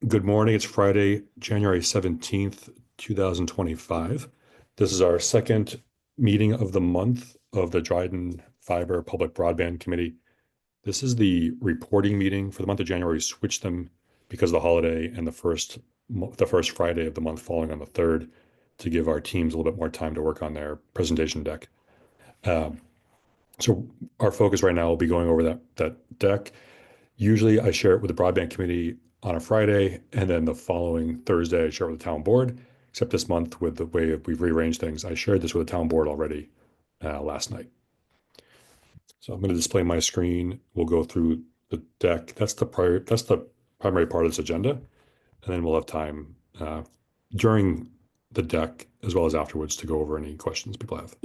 Good morning. It's Friday, January 17th, 2025. This is our second meeting of the month of the Dryden Fiber Public Broadband Committee. This is the reporting meeting for the month of January. We switched them because of the holiday and the first Friday of the month falling on the 3rd to give our teams a little bit more time to work on their presentation deck. So our focus right now will be going over that deck. Usually I share it with the Broadband Committee on a Friday, and then the following Thursday I share it with the town board. Except this month, with the way we've rearranged things, I shared this with the town board already last night. So I'm going to display my screen. We'll go through the deck. That's the primary part of this agenda, and then we'll have time during the deck as well as afterwards to go over any questions people have.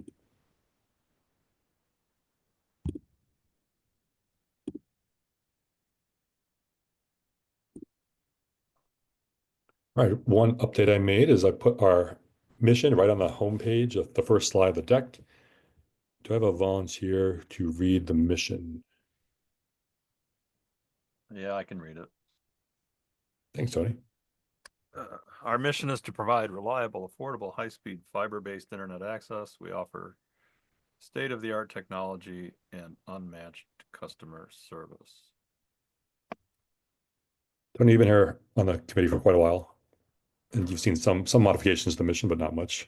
All right, one update I made is I put our mission right on the homepage of the first slide of the deck. Do I have a volunteer to read the mission? Yeah, I can read it. Thanks, Tony. Our mission is to provide reliable, affordable, high-speed, fiber-based internet access. We offer state-of-the-art technology and unmatched customer service. Tony, you've been here on the committee for quite a while, and you've seen some modifications to the mission, but not much.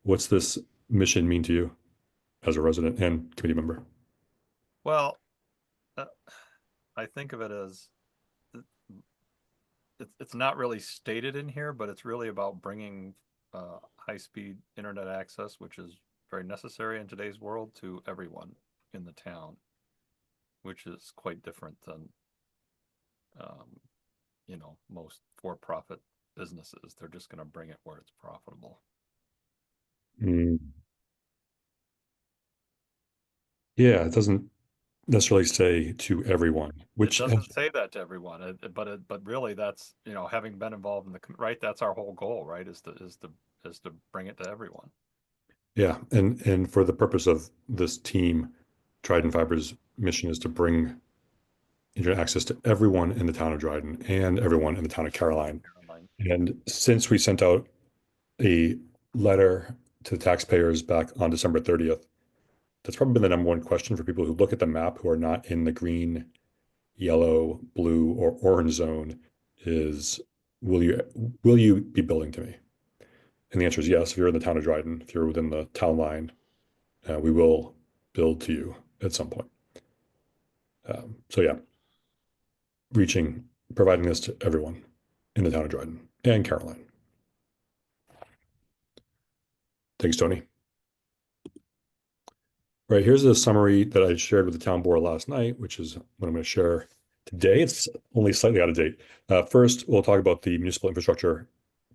What's this mission mean to you as a resident and committee member? Well, I think of it as it's not really stated in here, but it's really about bringing high-speed internet access, which is very necessary in today's world, to everyone in the town, which is quite different than most for-profit businesses. They're just going to bring it where it's profitable. Yeah, it doesn't necessarily say to everyone, which it doesn't say that to everyone, but really that's, having been involved in right, that's our whole goal, right, is to bring it to everyone. Yeah, and for the purpose of this team, Dryden Fiber's mission is to bring internet access to everyone in the town of Dryden and everyone in the town of Caroline. And since we sent out a letter to the taxpayers back on December 30th, that's probably been the number one question for people who look at the map who are not in the green, yellow, blue, or orange zone is, will you be building to me? And the answer is yes. If you're in the town of Dryden, if you're within the town line, we will build to you at some point. So yeah, providing this to everyone in the town of Dryden and Caroline. Thanks, Tony. Right, here's a summary that I shared with the town board last night, which is what I'm going to share today. It's only slightly out of date. First, we'll talk about the municipal infrastructure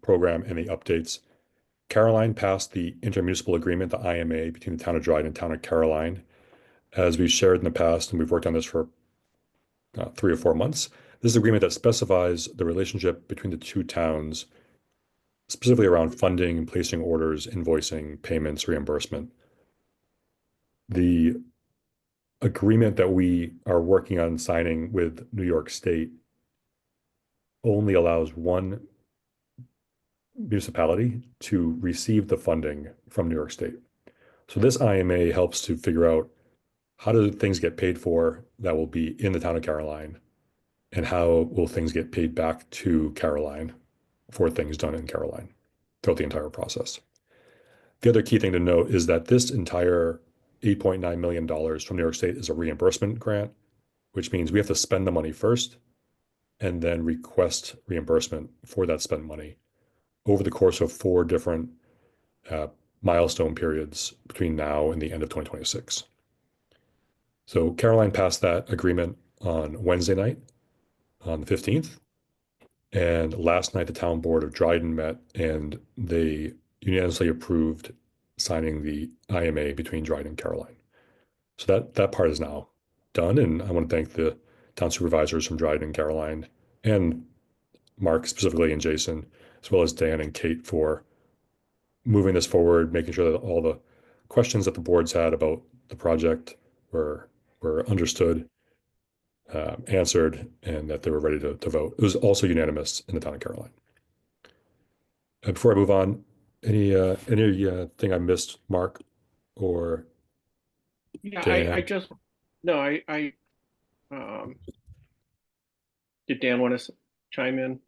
program and the updates. Caroline passed the intermunicipal agreement, the IMA, between the town of Dryden and town of Caroline. As we've shared in the past, and we've worked on this for 3 or 4 months, this is an agreement that specifies the relationship between the two towns, specifically around funding and placing orders, invoicing, payments, reimbursement. The agreement that we are working on signing with New York State only allows one municipality to receive the funding from New York State. So this IMA helps to figure out how do things get paid for that will be in the town of Caroline, and how will things get paid back to Caroline for things done in Caroline throughout the entire process. The other key thing to note is that this entire $8.9 million from New York State is a reimbursement grant, which means we have to spend the money first and then request reimbursement for that spent money over the course of 4 different milestone periods between now and the end of 2026. So Caroline passed that agreement on Wednesday night, on the 15th. And last night, the town board of Dryden met and they unanimously approved signing the IMA between Dryden and Caroline. So that part is now done. And I want to thank the town supervisors from Dryden and Caroline, and Mark specifically, and Jason, as well as Dan and Kate, for moving this forward, making sure that all the questions that the boards had about the project were understood. answered and that they were ready to vote. It was also unanimous in the town of Caroline. Before I move on, any thing I missed, Mark or Yeah, I Dan? just, no, um, did Dan want to chime in?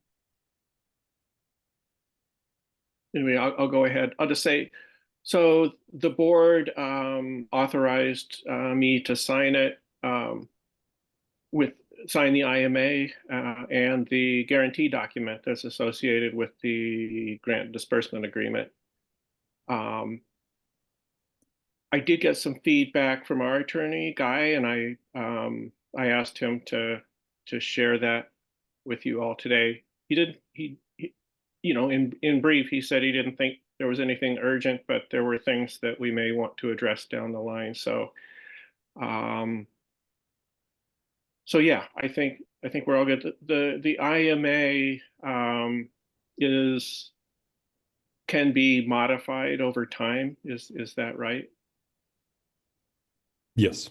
Anyway, I'll go ahead. I'll just say, so the board authorized me to sign it with sign the IMA and the guarantee document that's associated with the grant disbursement agreement. I did get some feedback from our attorney, Guy, and I asked him to share that with you all today. He did he you know, in brief, he said he didn't think there was anything urgent, but there were things that we may want to address down the line. So um so yeah, I think we're all good. The IMA is can be modified over time. Is that right? Yes.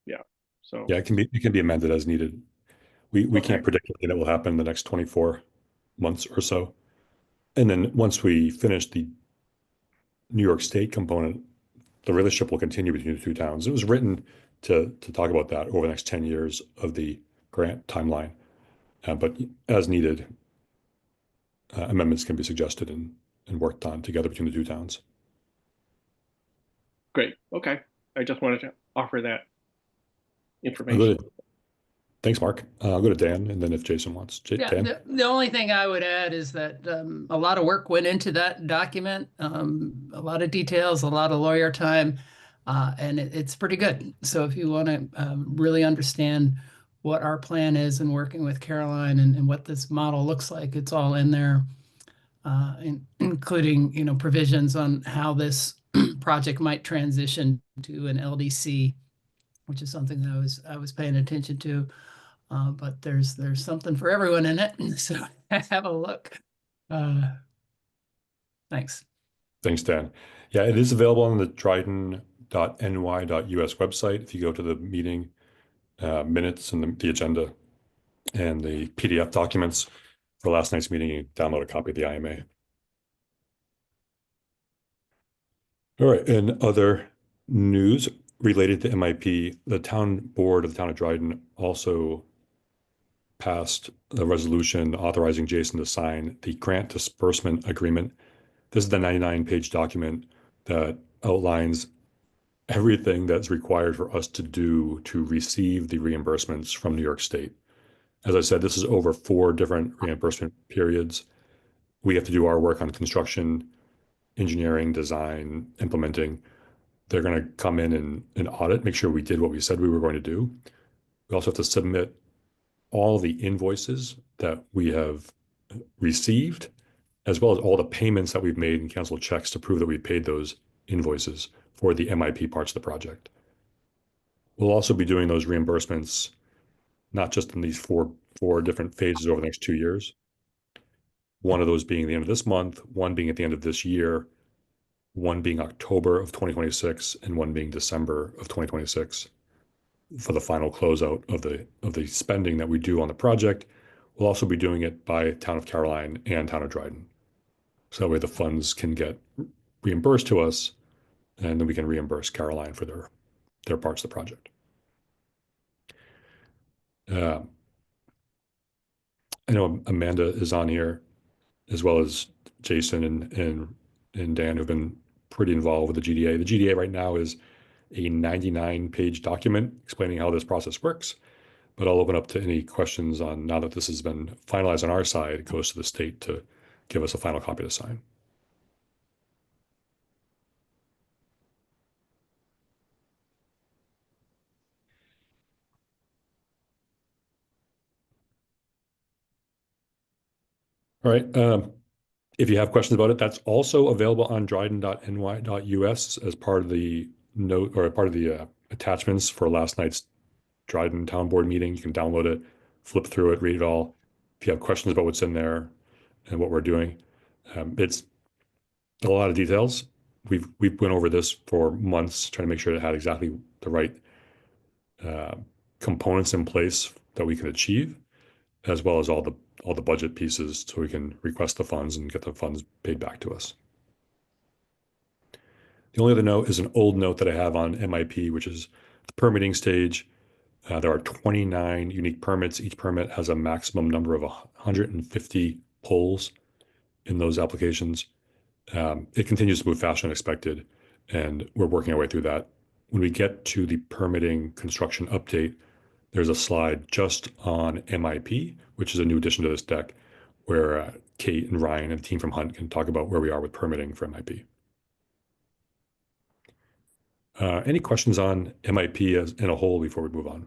Yeah. So Yeah, it can be amended as needed. We okay. can't predict anything that will happen in the next 24 months or so. And then once we finish the New York State component, the relationship will continue between the two towns. It was written to talk about that over the next 10 years of the grant timeline. But as needed, amendments can be suggested and worked on together between the two towns. Great. Okay. I just wanted to offer that I'll go information. to, thanks, Mark. I'll go to Dan, and then if Jason wants. Yeah, Dan? the only thing I would add is that a lot of work went into that document, a lot of details, a lot of lawyer time, and it's pretty good. So if you want to really understand what our plan is in working with Caroline and what this model looks like, it's all in there, including, provisions on how this project might transition to an LDC, which is something that I was paying attention to. But there's something for everyone in it. So have a look. Thanks. Thanks, Dan. Yeah, it is available on the dryden.ny.us website. If you go to the meeting minutes and the agenda and the PDF documents for last night's meeting, you download a copy of the IMA. All right, and other news related to MIP, the town board of the town of Dryden also passed a resolution authorizing Jason to sign the grant disbursement agreement. This is the 99-page document that outlines everything that's required for us to do to receive the reimbursements from New York State. As I said, this is over 4 different reimbursement periods. We have to do our work on construction, engineering, design, implementing. They're going to come in and audit, make sure we did what we said we were going to do. We also have to submit all the invoices that we have received, as well as all the payments that we've made and canceled checks to prove that we paid those invoices for the MIP parts of the project. We'll also be doing those reimbursements, not just in these four different phases over the next 2 years. One of those being the end of this month, one being at the end of this year, one being October of 2026, and one being December of 2026 for the final closeout of the spending that we do on the project. We'll also be doing it by town of Caroline and town of Dryden. So that way the funds can get reimbursed to us, and then we can reimburse Caroline for their parts of the project. I know Amanda is on here, as well as Jason and Dan, who've been pretty involved with the GDA. The GDA right now is a 99-page document explaining how this process works, but I'll open up to any questions on, now that this has been finalized on our side, it goes to the state to give us a final copy to sign. All right. If you have questions about it, that's also available on dryden.ny.us as part of the note or part of the attachments for last night's Dryden Town Board meeting. You can download it, flip through it, read it all. If you have questions about what's in there and what we're doing, it's a lot of details. We've went over this for months, trying to make sure it had exactly the right components in place that we can achieve, as well as all the budget pieces so we can request the funds and get the funds paid back to us. The only other note is an old note that I have on MIP, which is the permitting stage. There are 29 unique permits. Each permit has a maximum number of 150 polls in those applications. It continues to move faster than expected, and we're working our way through that. When we get to the permitting construction update, there's a slide just on MIP, which is a new addition to this deck, where Kate and Ryan and the team from Hunt can talk about where we are with permitting for MIP. Any questions on MIP as in a whole before we move on?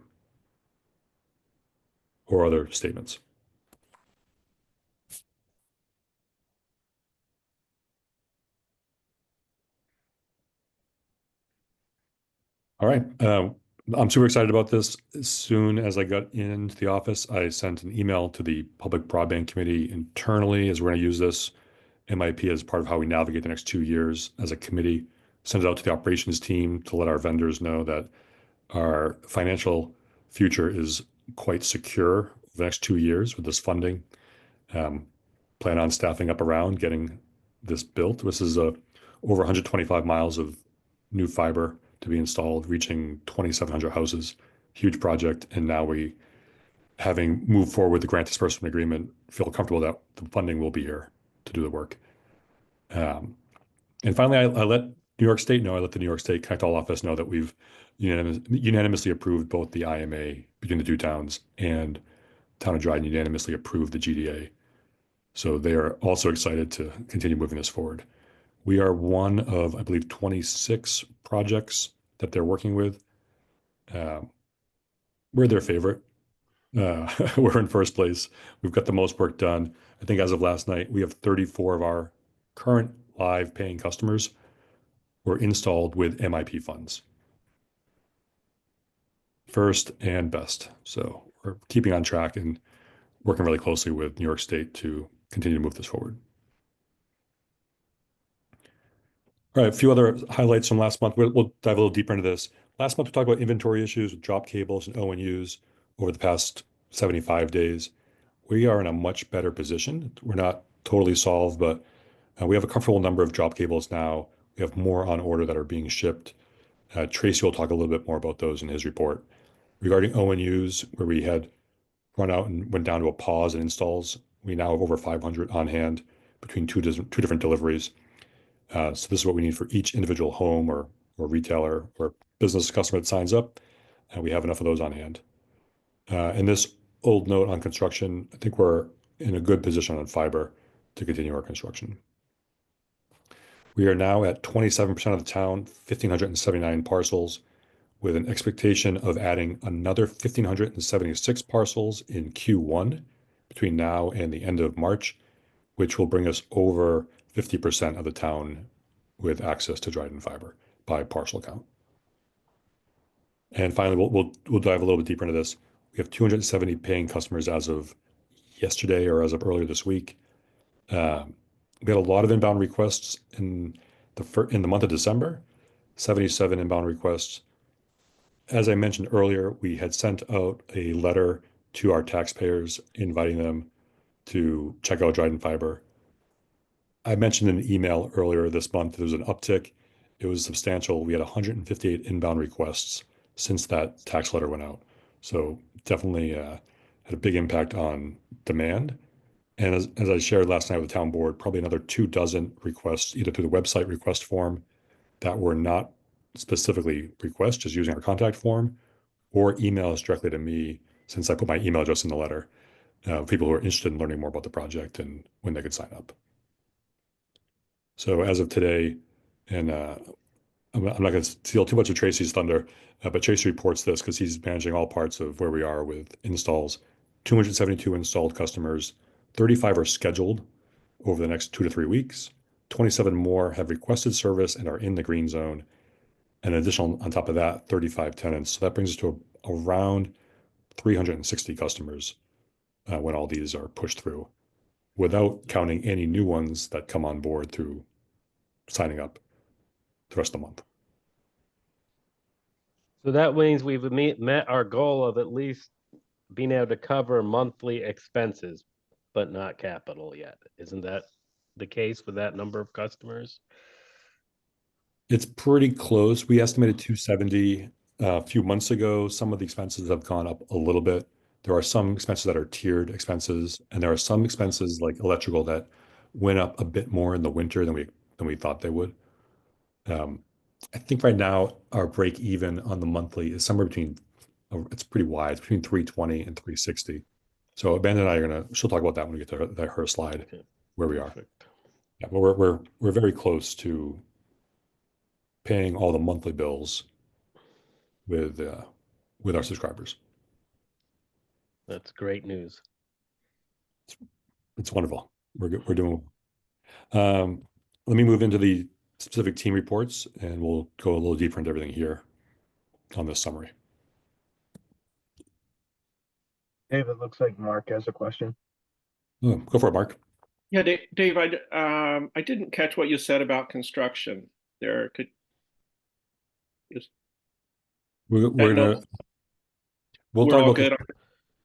Or other statements? All right. I'm super excited about this. As soon as I got into the office, I sent an email to the Public Broadband Committee internally as we're going to use this MIP as part of how we navigate the next 2 years as a committee. Send it out to the operations team to let our vendors know that our financial future is quite secure for the next 2 years with this funding. Plan on staffing up around getting this built. This is over 125 miles of new fiber to be installed, reaching 2,700 houses. Huge project. And now we, having moved forward with the grant disbursement agreement, feel comfortable that the funding will be here to do the work. And finally, I let New York State know, I let the New York State Connect All office know that we've unanimously approved both the IMA between the two towns, and Town of Dryden unanimously approved the GDA. So they are also excited to continue moving this forward. We are one of, I believe, 26 projects that they're working with. We're their favorite. We're in first place. We've got the most work done. I think as of last night, we have 34 of our current live paying customers were installed with MIP funds. First and best. So we're keeping on track and working really closely with New York State to continue to move this forward. All right, a few other highlights from last month. We'll dive a little deeper into this. Last month, we talked about inventory issues with drop cables and ONUs over the past 75 days. We are in a much better position. We're not totally solved, but we have a comfortable number of drop cables now. We have more on order that are being shipped. Tracy will talk a little bit more about those in his report. Regarding ONUs, where we had run out and went down to a pause in installs, we now have over 500 on hand between two different deliveries. So this is what we need for each individual home or retailer or business customer that signs up, and we have enough of those on hand. And this old note on construction, I think we're in a good position on fiber to continue our construction. We are now at 27% of the town, 1,579 parcels, with an expectation of adding another 1,576 parcels in Q1 between now and the end of March, which will bring us over 50% of the town with access to Dryden fiber by parcel count. And finally, we'll dive a little bit deeper into this. We have 270 paying customers as of yesterday or as of earlier this week. We had a lot of inbound requests in the month of December, 77 inbound requests. As I mentioned earlier, we had sent out a letter to our taxpayers inviting them to check out Dryden fiber. I mentioned in an email earlier this month, there was an uptick. It was substantial. We had 158 inbound requests since that tax letter went out. So definitely had a big impact on demand. And as I shared last night with the town board, probably another 24 requests, either through the website request form that were not specifically requests, just using our contact form, or emails directly to me, since I put my email address in the letter, people who are interested in learning more about the project and when they could sign up. So as of today, and I'm not going to steal too much of Tracy's thunder, but Tracy reports this because he's managing all parts of where we are with installs. 272 installed customers, 35 are scheduled over the next 2 to 3 weeks. 27 more have requested service and are in the green zone. And additional, on top of that, 35 tenants. So that brings us to around 360 customers when all these are pushed through, without counting any new ones that come on board through signing up the rest of the month. So that means we've met our goal of at least being able to cover monthly expenses, but not capital yet. Isn't that the case with that number of customers? It's pretty close. We estimated 270 a few months ago. Some of the expenses have gone up a little bit. There are some expenses that are tiered expenses, and there are some expenses like electrical that went up a bit more in the winter than we thought they would. Um, I think right now our break even on the monthly is somewhere between, it's pretty wide, it's between 320 and 360. So Amanda and I are she'll talk about that when we get to her slide Okay, where we are. perfect. Yeah, but we're very close to paying all the monthly bills with our subscribers. That's great news. It's wonderful. We're doing well. Let me move into the specific team reports, and we'll go a little deeper into everything here on this summary. Dave, it looks like Mark has a question. Oh, go for it, Mark. Yeah, Dave, I didn't catch what you said about construction there. Could just We're no, gonna we'll we're talk all about good.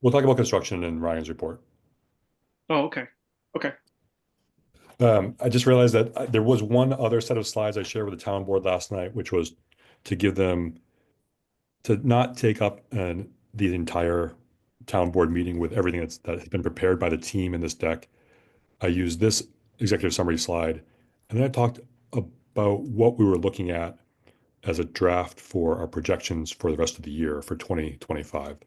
we'll talk about construction in Ryan's report. Oh, okay. Okay. I just realized that there was one other set of slides I shared with the town board last night, which was to give them to not take up the entire town board meeting with everything that has been prepared by the team in this deck. I used this executive summary slide, and then I talked about what we were looking at as a draft for our projections for the rest of the year for 2025.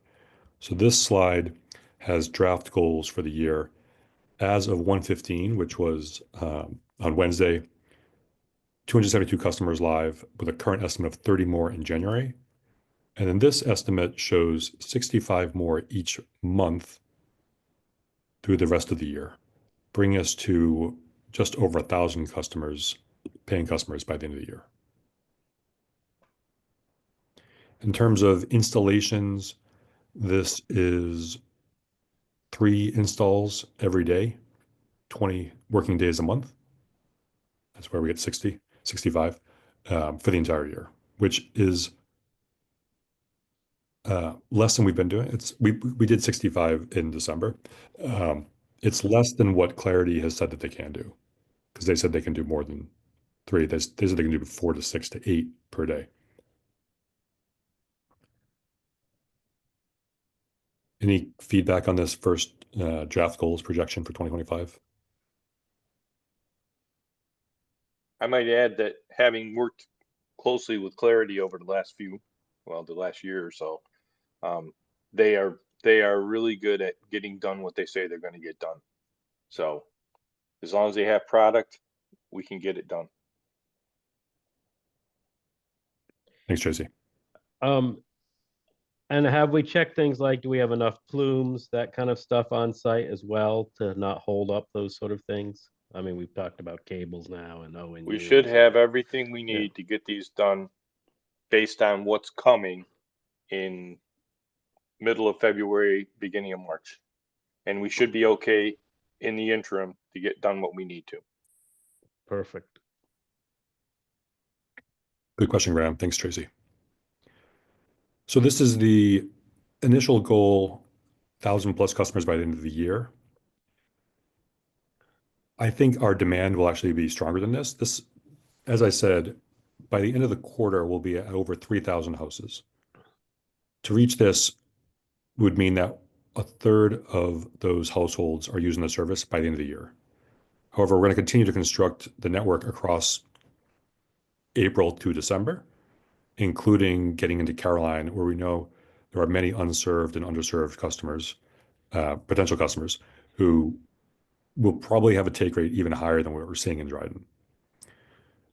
So this slide has draft goals for the year as of 1/15, which was on Wednesday, 272 customers live with a current estimate of 30 more in January. And then this estimate shows 65 more each month through the rest of the year, bringing us to just over 1,000 customers, paying customers by the end of the year. In terms of installations, this is 3 installs every day, 20 working days a month. That's where we get 60, 65 for the entire year, which is less than we've been doing. We did 65 in December. It's less than what Clarity has said that they can do, because they said they can do more than 3. They said they can do 4 to 6 to 8 per day. Any feedback on this first draft goals projection for 2025? I might add that having worked closely with Clarity over the last year or so, they are really good at getting done what they say they're going to get done. So as long as they have product, we can get it done. Thanks, Tracy. And have we checked things like, do we have enough plumes, that kind of stuff on site as well to not hold up those sort of things? I mean, we've talked about cables now and ONUs. We should have everything we need to get these done based on what's coming in middle of February, beginning of March. And we should be okay in the interim to get done what we need to. Perfect. Good question, Graham. Thanks, Tracy. So this is the initial goal, 1,000 plus customers by the end of the year. I think our demand will actually be stronger than this. This, as I said, by the end of the quarter, we'll be at over 3,000 houses. To reach this would mean that a third of those households are using the service by the end of the year. However, we're going to continue to construct the network across April to December, including getting into Caroline, where we know there are many unserved and underserved customers, potential customers, who will probably have a take rate even higher than what we're seeing in Dryden.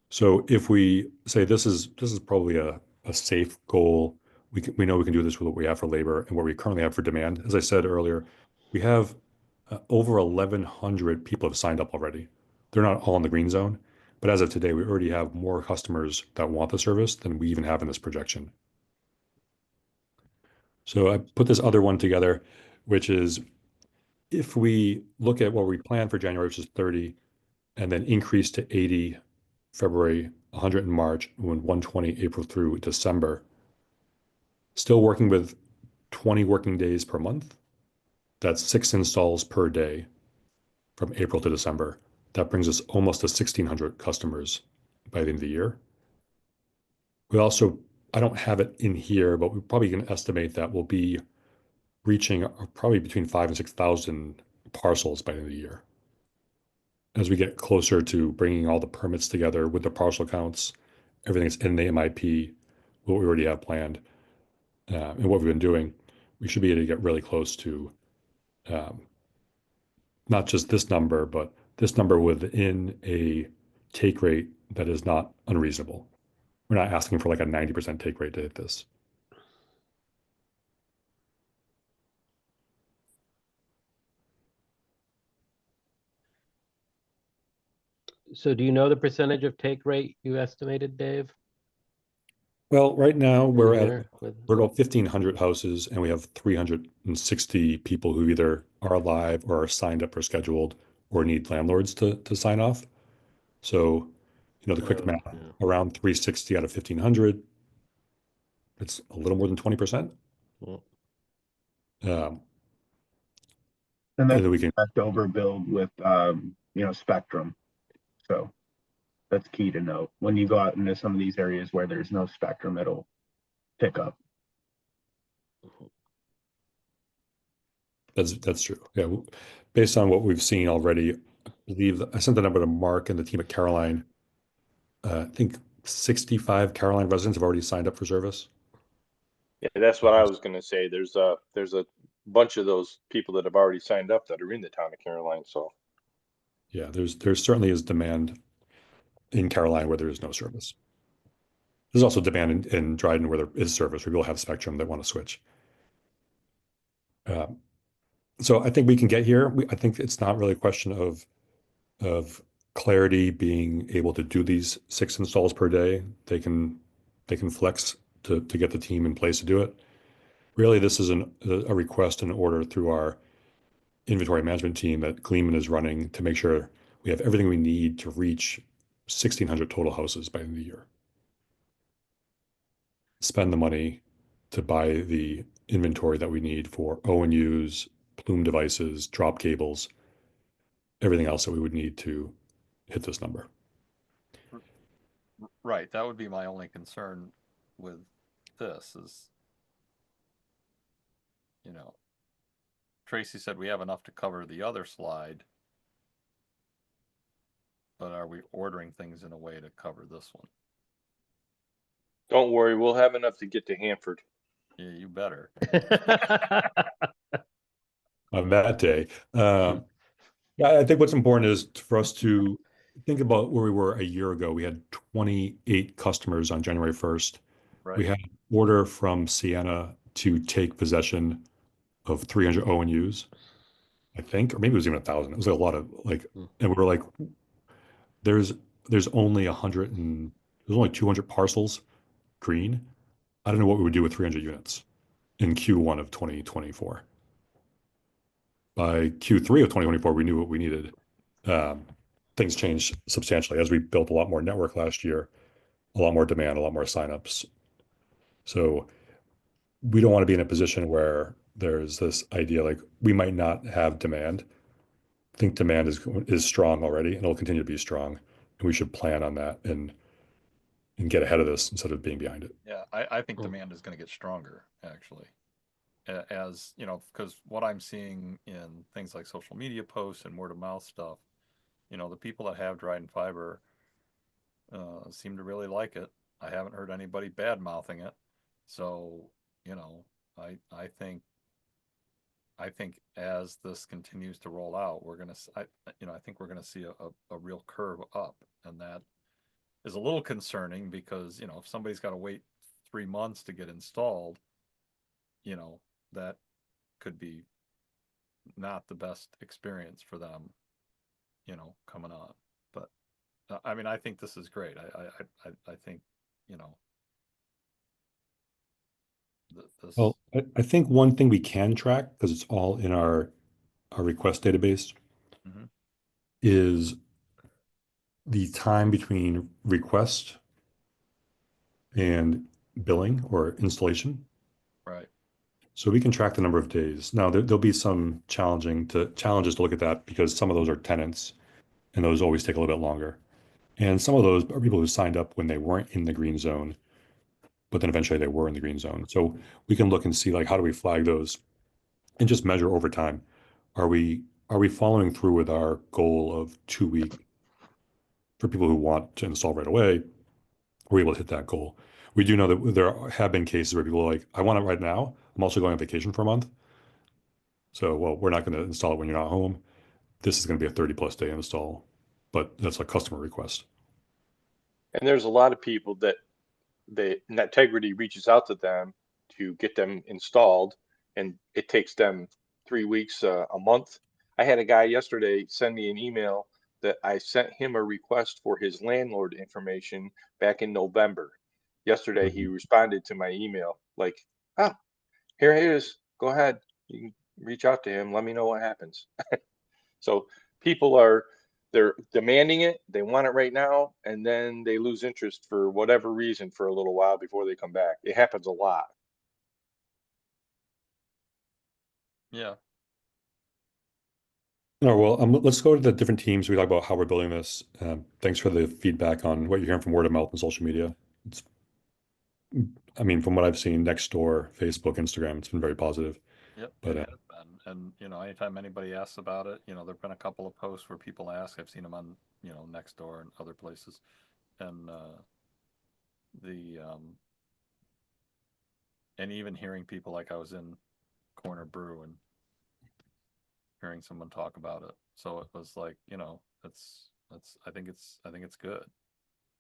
So if we say this is probably a safe goal, we know we can do this with what we have for labor and what we currently have for demand. As I said earlier, we have over 1,100 people have signed up already. They're not all in the green zone, but as of today, we already have more customers that want the service than we even have in this projection. So I put this other one together, which is if we look at what we plan for January, which is 30, and then increase to 80 February, 100 in March, and 120 April through December, Still working with 20 working days per month. That's 6 installs per day from April to December. That brings us almost to 1,600 customers by the end of the year. We also, I don't have it in here, but we probably can estimate that we'll be reaching probably between 5 and 6,000 parcels by the end of the year. As we get closer to bringing all the permits together with the parcel counts, everything that's in the MIP, what we already have planned, and what we've been doing, we should be able to get really close to not just this number, but this number within a take rate that is not unreasonable. We're not asking for like a 90% take rate to hit this. So do you know the percentage of take rate you estimated, Dave? Well, right now we're In at there with- we're about 1,500 houses, and we have 360 people who either are live or are signed up or scheduled or need landlords to sign off. So, the quick math, yeah. around 360 out of 1,500, it's a little more than 20%. Well, Um, And and that's then we can, leftover build with, spectrum. So that's key to note. When you go out into some of these areas where there's no spectrum, it'll pick up. that's true. Yeah, based on what we've seen already, I believe I sent the number to Mark and the team at Caroline. I think 65 Caroline residents have already signed up for service. Yeah, that's what I was gonna say. There's a bunch of those people that have already signed up that are in the town of Caroline. So Yeah, there certainly is demand in Caroline where there is no service. There's also demand in Dryden where there is service, where people have spectrum that want to switch. So I think we can get here. I think it's not really a question of Clarity being able to do these 6 installs per day. They can flex to get the team in place to do it. Really, this is a request and order through our inventory management team that Gleeman is running to make sure we have everything we need to reach 1,600 total houses by the end of the year. Spend the money to buy the inventory that we need for ONUs, plume devices, drop cables, everything else that we would need to hit this number. Right, that would be my only concern with this is, Tracy said we have enough to cover the other slide, but are we ordering things in a way to cover this one? don't worry, we'll have enough to get to Hanford. Yeah, you better. On that day. Yeah, I think what's important is for us to think about where we were a year ago. We had 28 customers on January 1st. We Right. had an order from Sienna to take possession of 300 ONUs, I think, or maybe it was even 1,000. It was like a lot of and we were like, there's only 200 parcels green. I don't know what we would do with 300 units in Q1 of 2024. By Q3 of 2024, we knew what we needed. Things changed substantially as we built a lot more network last year, a lot more demand, a lot more signups. So we don't want to be in a position where there's this idea like we might not have demand. I think demand is strong already, and it'll continue to be strong, and we should plan on that and get ahead of this instead of being behind it. Yeah, I think demand is going to get stronger, actually. As because what I'm seeing in things like social media posts and word of mouth stuff, the people that have Dryden Fiber seem to really like it. I haven't heard anybody bad mouthing it. So, I think as this continues to roll out, I think we're gonna see a real curve up, and that is a little concerning because if somebody's got to wait 3 months to get installed, that could be not the best experience for them, coming on. But I think this is great. I think, this. Well, I think one thing we can track, because it's all in our request database, is the time between request and billing or installation. So we can track the number of days. Now there'll be some challenges to look at that because some of those are tenants and those always take a little bit longer. And some of those are people who signed up when they weren't in the green zone, but then eventually they were in the green zone. So we can look and see like how do we flag those and just measure over time. Are we following through with our goal of 2 week for people who want to install right away? Are we able to hit that goal? We do know that there have been cases where people are like, I want it right now. I'm also going on vacation for a month. So, well, we're not going to install it when you're not home. This is going to be a 30+ day install, but that's a customer request. And there's a lot of people that Integrity reaches out to them to get them installed, and it takes them 3 weeks, a month. I had a guy yesterday send me an email that I sent him a request for his landlord information back in November. Yesterday, he responded to my email like, ah, here it is. Go ahead. You can reach out to him. Let me know what happens. So people they're demanding it. They want it right now. And then they lose interest for whatever reason for a little while before they come back. It happens a lot. Yeah. Oh, well, let's go to the different teams. We talk about how we're building this. Thanks for the feedback on what you're hearing from word of mouth and social media. I mean, from what I've seen, Nextdoor, Facebook, Instagram, it's been very positive. Yep, But it has been. And, you know, anytime anybody asks about it, you know, there've been a couple of posts where people ask. I've seen them on, you know, Nextdoor and other places. And and even hearing people, like I was in Corner Brew and hearing someone talk about it. So it was like, you know, I think it's good.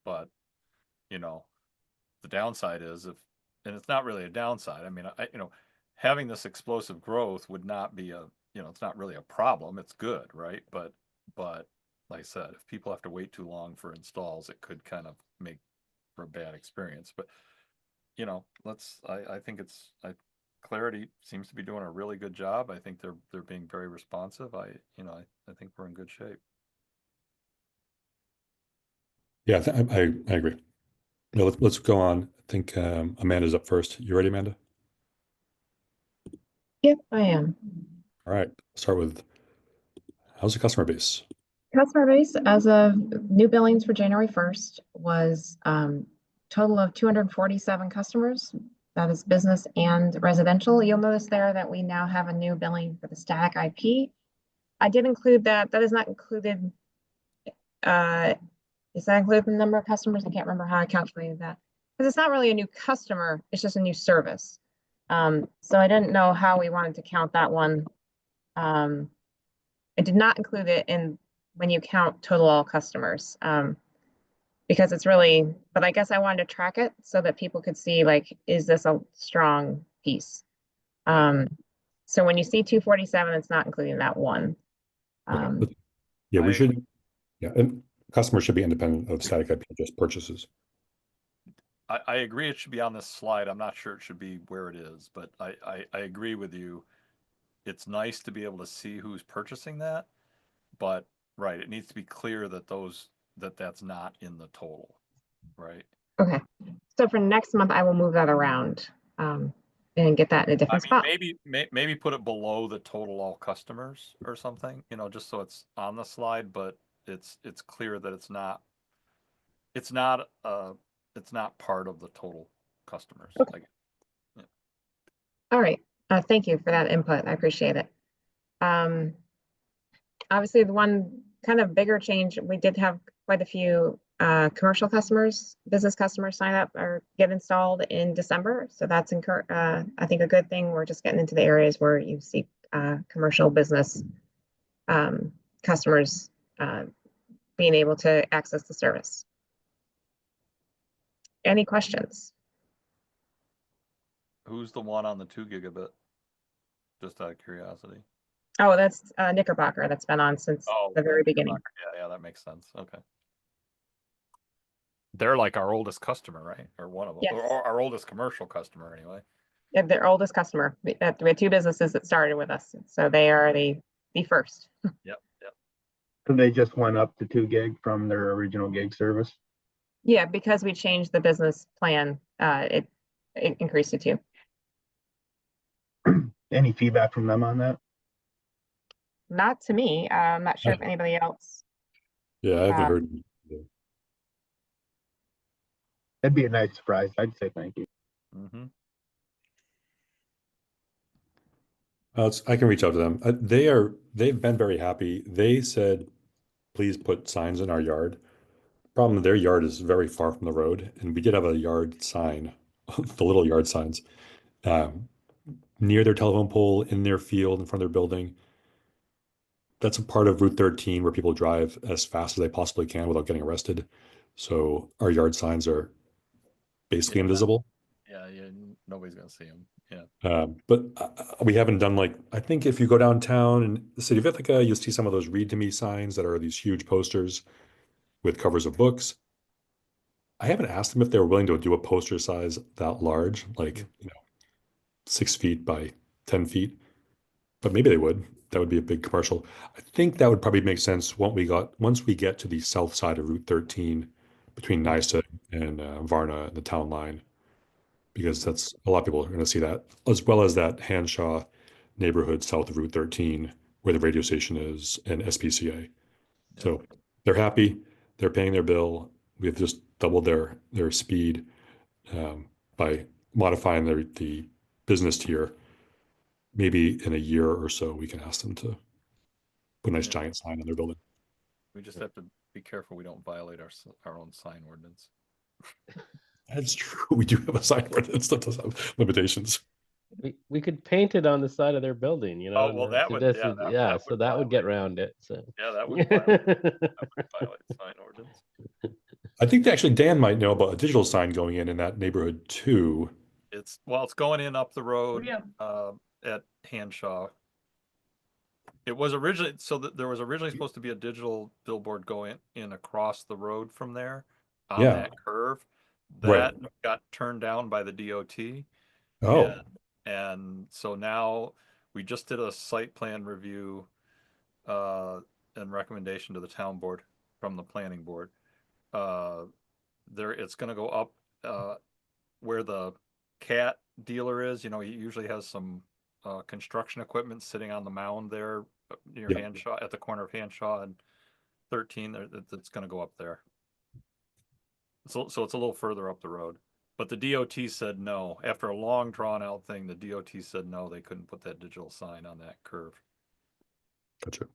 But, you know, the downside is and it's not really a downside. I mean, you know, having this explosive growth would not be you know, it's not really a problem. It's good, right? But like I said, if people have to wait too long for installs, it could kind of make for a bad experience. But, you know, I think Clarity seems to be doing a really good job. I think they're being very responsive. You know, I think we're in good shape. yeah, I agree. Yeah, let's go on. I think Amanda's up first. You ready, Amanda? Yep, I am. All right. Start with how's the customer base? Customer base as of new billings for January 1st was total of 247 customers. That is business and residential. You'll notice there that we now have a new billing for the static IP. I did include that. That is not included. Is that included in the number of customers? I can't remember how I calculated that. Because it's not really a new customer, it's just a new service. So I didn't know how we wanted to count that one. I did not include it in when you count total all customers, because it's really, but I guess I wanted to track it so that people could see, like, is this a strong piece? So when you see 247, it's not including that one. Okay. Yeah, we should. Yeah, and customers should be independent of static IP just purchases. I agree it should be on this slide. I'm not sure it should be where it is, but I agree with you. It's nice to be able to see who's purchasing that, but right, it needs to be clear that that's not in the total, right? Okay, so for next month, I will move that around and get that in a different spot. Maybe put it below the total all customers or something, you know, just so it's on the slide, but it's clear that it's not part of the total customers. Okay. Like, yeah. All right, thank you for that input. I appreciate it. Obviously, the one kind of bigger change, we did have quite a few commercial customers, business customers sign up or get installed in December. So that's I think a good thing. We're just getting into the areas where you see commercial business customers being able to access the service. Any questions? Who's the one on the 2 gigabit? Just out of curiosity. Oh, that's Knickerbocker. That's been on since the very beginning. Yeah, that makes sense. Okay. They're like our oldest customer, right? Or one of them, yes. or our oldest commercial customer anyway. Yeah, their oldest customer. We had 2 businesses that started with us. So they are the first. Yep. So they just went up to 2 gig from their original gig service? Yeah, because we changed the business plan, it increased to 2. Any feedback from them on that? Not to me. I'm not sure if anybody else. Yeah, I haven't heard. That'd be a nice surprise. I'd say thank you. Mm-hmm. I can reach out to them. They've been very happy. They said, please put signs in our yard. Problem, their yard is very far from the road, and we did have a yard sign, the little yard signs, um, near their telephone pole, in their field, in front of their building. That's a part of Route 13 where people drive as fast as they possibly can without getting arrested. So our yard signs are basically Yeah. invisible. Yeah, nobody's gonna see them. Yeah. But we haven't done, like, I think if you go downtown in the city of Ithaca, you'll see some of those read to me signs that are these huge posters with covers of books. I haven't asked them if they were willing to do a poster size that large, like, 6 feet by 10 feet, but maybe they would. That would be a big commercial. I think that would probably make sense once we get to the south side of Route 13 between Nysa and Varna and the town line, because that's a lot of people are going to see that, as well as that Hanshaw neighborhood south of Route 13 where the radio station is and SPCA. So they're happy. They're paying their bill. We've just doubled their speed by modifying the business tier. Maybe in a year or so, we can ask them to put a nice giant sign on their building. We just have to be careful we don't violate our own sign ordinance. That's true. We do have a sign ordinance that does have limitations. We could paint it on the side of their building, you know. Oh, well, that would, yeah, so that would get around it. So yeah, that would violate sign ordinance. I think actually Dan might know about a digital sign going in that neighborhood too. It's going in up the road Yeah. at Hanshaw. It was originally there was originally supposed to be a digital billboard going in across the road from there on Yeah. that curve. Right. That got turned down by the DOT. Oh, And so now we just did a site plan review and recommendation to the town board from the planning board. It's going to go up where the cat dealer is. You know, he usually has some construction equipment sitting on the mound there near Yeah. Hanshaw, at the corner of Hanshaw and 13. It's going to go up there. So it's a little further up the road. But the DOT said no. After a long drawn out thing, the DOT said no, they couldn't put that digital sign on that curve. gotcha.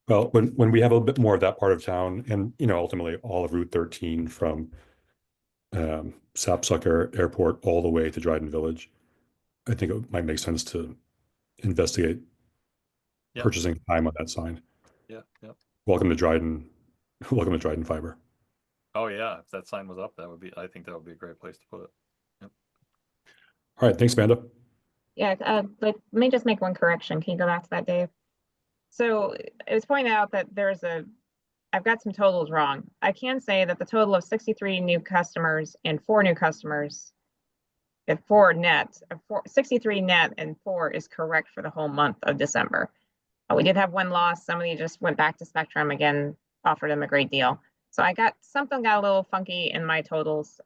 Well, when we have a bit more of that part of town, and ultimately all of Route 13 from Sapsucker Airport all the way to Dryden Village, I think it might make sense to investigate purchasing time on that sign. Yeah. Welcome to Dryden. Welcome to Dryden Fiber. Oh yeah, if that sign was up, I think that would be a great place to put it. Yep. All right, thanks, Amanda. Yeah, let me just make one correction. Can you go back to that, Dave? So it was pointed out that I've got some totals wrong. I can say that the total of 63 new customers and 4 new customers, at 4 net, 63 net and 4 is correct for the whole month of December. We did have 1 loss. Somebody just went back to Spectrum again, offered them a great deal. So something got a little funky in my totals.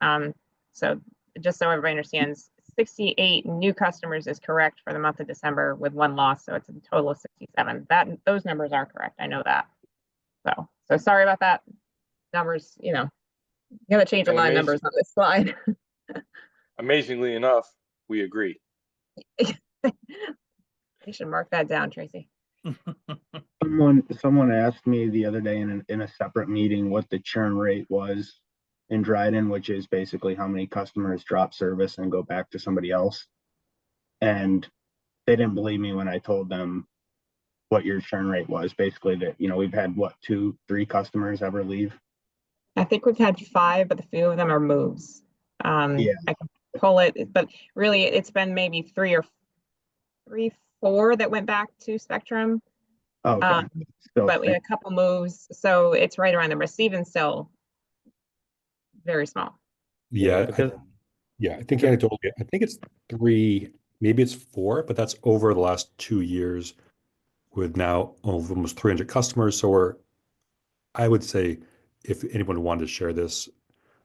So just so everybody understands, 68 new customers is correct for the month of December with 1 loss. So it's a total of 67. Those numbers are correct. I know that. So sorry about that. Numbers, gotta change a lot of numbers on this slide. Amazingly enough, we agree. You should mark that down, Tracy. Someone asked me the other day in a separate meeting what the churn rate was in Dryden, which is basically how many customers drop service and go back to somebody else. And they didn't believe me when I told them what your churn rate was. Basically that, we've had 2, 3 customers ever leave. I think we've had 5, but a few of them are moves. Yeah. I can pull it, but really it's been maybe 3 or 4 that went back to Spectrum. Okay. But we had a couple moves, so it's right around the receiving still very small. Yeah, because I think anecdotally, I think it's 3, maybe it's 4, but that's over the last 2 years with now almost 300 customers. So I would say if anyone wanted to share this,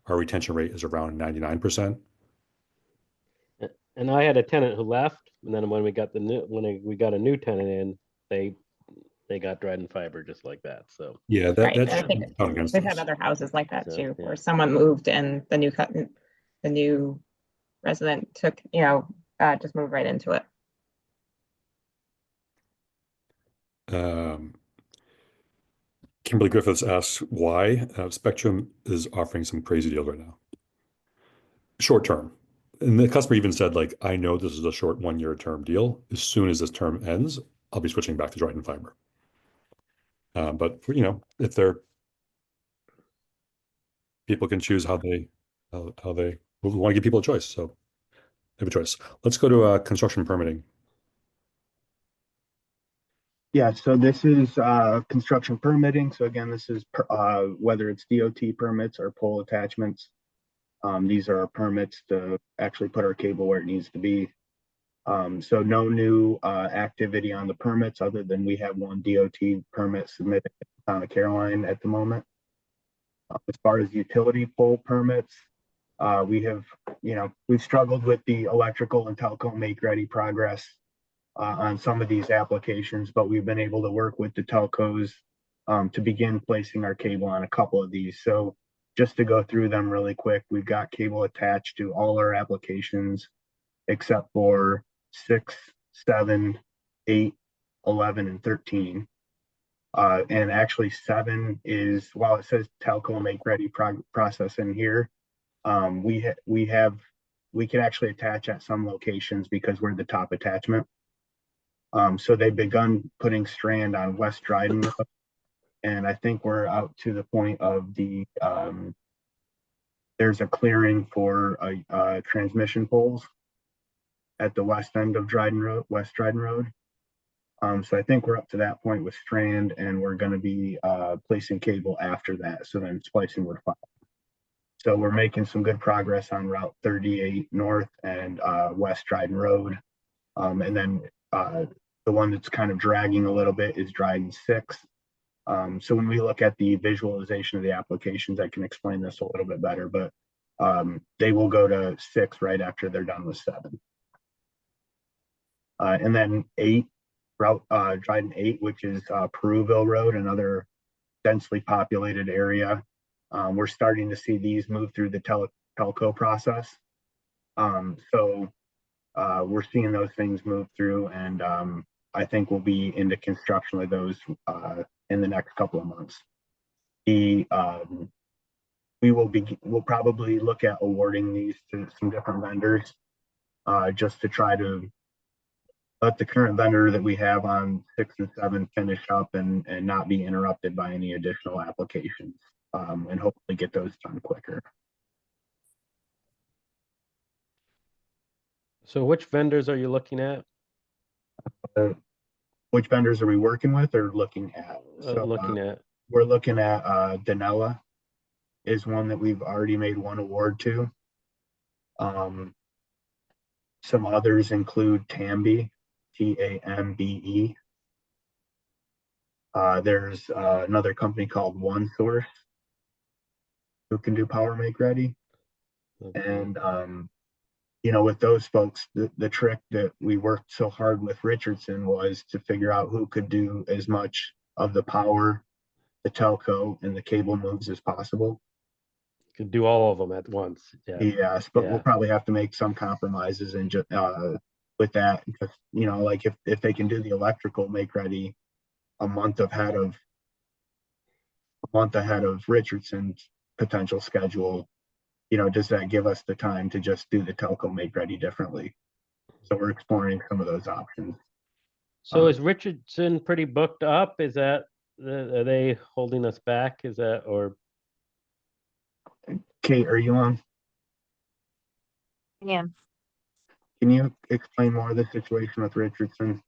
our retention rate is around 99%. And I had a tenant who left, and then when we got we got a new tenant in, they got Dryden Fiber just like that. So Yeah, Right, that's and I think not against we've us. had other houses like that So, too, yeah. where someone moved and the new resident took, just moved right into it. Kimberly Griffiths asks why Spectrum is offering some crazy deals right now. Short term. And the customer even said, like, I know this is a short 1 year term deal. As soon as this term ends, I'll be switching back to Dryden Fiber. But if they're people can choose how they we want to give people a choice. So they have a choice. Let's go to construction permitting. Yeah, so this is construction permitting. So again, this is whether it's DOT permits or pole attachments. These are our permits to actually put our cable where it needs to be. So no new activity on the permits other than we have one DOT permit submitted to the town of Caroline at the moment. As far as utility pole permits, we've struggled with the electrical and telco make ready progress on some of these applications, but we've been able to work with the telcos to begin placing our cable on a couple of these. So just to go through them really quick, we've got cable attached to all our applications except for 6, 7, 8, 11, and 13. And actually 7 is, while it says telco make ready process in here, we can actually attach at some locations because we're the top attachment. So they've begun putting strand on West Dryden Road, and I think we're out to the point of there's a clearing for transmission poles at the west end of Dryden Road, West Dryden Road. So I think we're up to that point with strand, and we're going to be placing cable after that. So then splicing would follow. So we're making some good progress on Route 38 North and West Dryden Road. And then the one that's kind of dragging a little bit is Dryden 6. So when we look at the visualization of the applications, I can explain this a little bit better, but they will go to 6 right after they're done with 7. And then 8, Dryden 8, which is Peruville Road, another densely populated area. We're starting to see these move through the telco process. So we're seeing those things move through, and I think we'll be into construction with those in the next couple of months. We'll probably look at awarding these to some different vendors just to try to let the current vendor that we have on 6 and 7 finish up and not be interrupted by any additional applications, and hopefully get those done quicker. So which vendors are you looking at? Which vendors are we working with or looking at? We're looking at Danella is one that we've already made one award to. Some others include Tambe, Tambe. There's another company called OneSource who can do power make ready. Okay. And with those folks, the trick that we worked so hard with Richardson was to figure out who could do as much of the power, the telco, and the cable moves as possible. Could do all of them at once. Yeah. Yes, but we'll probably have to make some compromises and just with that. Because, like if they can do the electrical make ready a month ahead of Richardson's potential schedule, does that give us the time to just do the telco make ready differently? So we're exploring some of those options. So is Richardson pretty booked up? Is that, are they holding us back? Is that, or? Kate, are you on? Yeah. Can you explain more of the situation with Richardson?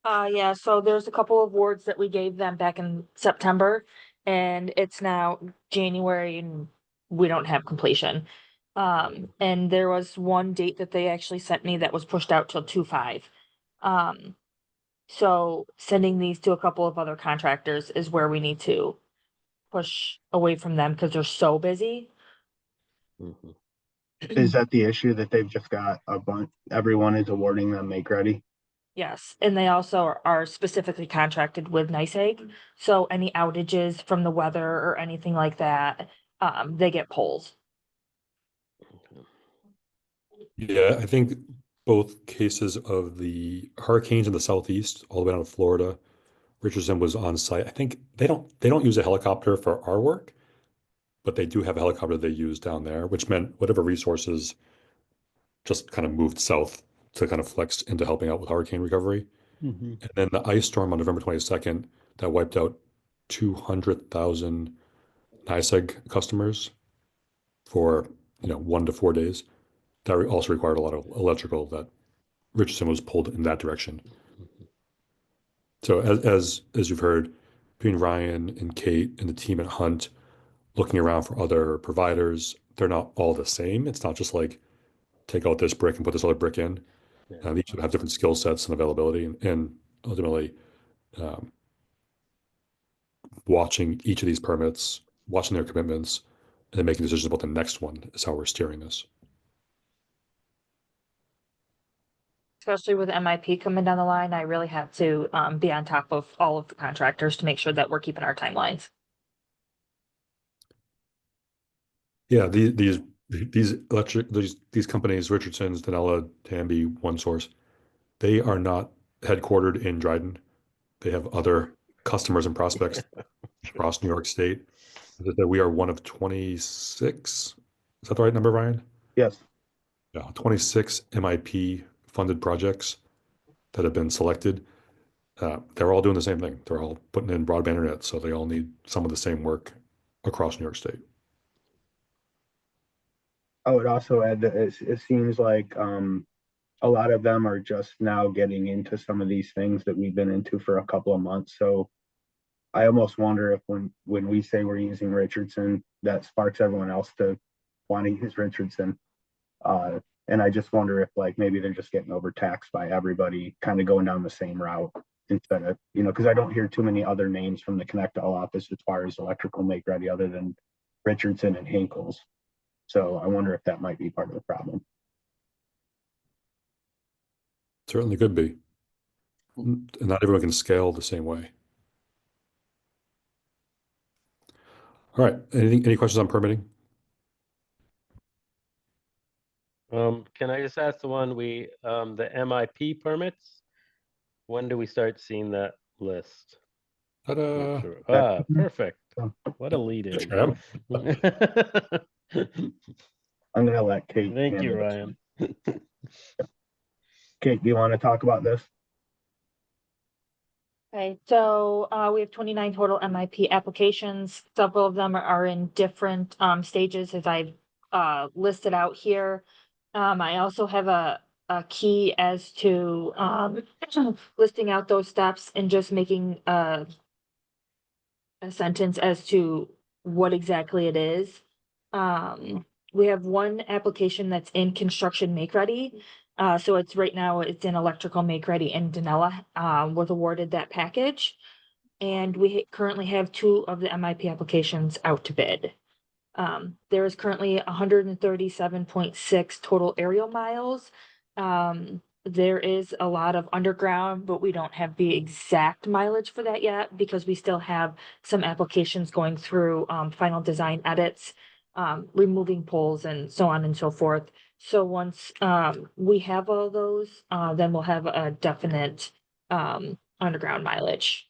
Yeah, so there's a couple of awards that we gave them back in September, and it's now January and we don't have completion. And there was one date that they actually sent me that was pushed out till 2/5. So sending these to a couple of other contractors is where we need to push away from them because they're so busy. Mhm. Is that the issue that they've just got a bunch, everyone is awarding them make ready? Yes, and they also are specifically contracted with NICEAG, so any outages from the weather or anything like that, they get polls. Yeah, I think both cases of the hurricanes in the southeast, all the way down to Florida, Richardson was on site. I think they don't use a helicopter for our work, but they do have a helicopter they use down there, which meant whatever resources just kind of moved south to kind of flex into helping out with hurricane recovery. And then the ice storm on November 22nd that wiped out 200,000 NICEAG customers for 1 to 4 days. That also required a lot of electrical that Richardson was pulled in that direction. So as you've heard, between Ryan and Kate and the team at Hunt looking around for other providers, they're not all the same. It's not just like take out this brick and put this other brick in. Yeah. Each have different skill sets and availability, and ultimately um, watching each of these permits, watching their commitments, and then making decisions about the next one is how we're steering this. Especially with MIP coming down the line, I really have to be on top of all of the contractors to make sure that we're keeping our timelines. Yeah, these companies, Richardson's, Danella, Tamby, OneSource, they are not headquartered in Dryden. They have other customers and prospects across New York State. That we are one of 26. Is that the right number, Ryan? Yes. Yeah, 26 MIP funded projects that have been selected. They're all doing the same thing. They're all putting in broadband internet, so they all need some of the same work across New York State. I would also add that it seems like a lot of them are just now getting into some of these things that we've been into for a couple of months. So I almost wonder if when we say we're using Richardson, that sparks everyone else to want to use Richardson. And I just wonder if like maybe they're just getting overtaxed by everybody kind of going down the same route instead of, because I don't hear too many other names from the Connect All office as far as electrical make ready other than Richardson and Hinkles. So I wonder if that might be part of the problem. Certainly could be. And not everyone can scale the same way. All right. Any questions on permitting? Can I just ask the one the MIP permits? When do we start seeing that list? Ta-da. Sure. Perfect. What a lead in. Graham? I'm gonna let Kate. Thank you, handle this Ryan. one. Kate, do you want to talk about this? Okay, so we have 29 total MIP applications. Several of them are in different stages as I've listed out here. I also have a key as to listing out those steps and just making a sentence as to what exactly it is. We have one application that's in construction make ready. So it's right now, it's in electrical make ready, and Danella was awarded that package. And we currently have 2 of the MIP applications out to bid. There is currently 137.6 total aerial miles. There is a lot of underground, but we don't have the exact mileage for that yet because we still have some applications going through final design edits, removing poles and so on and so forth. So once we have all those, then we'll have a definite underground mileage.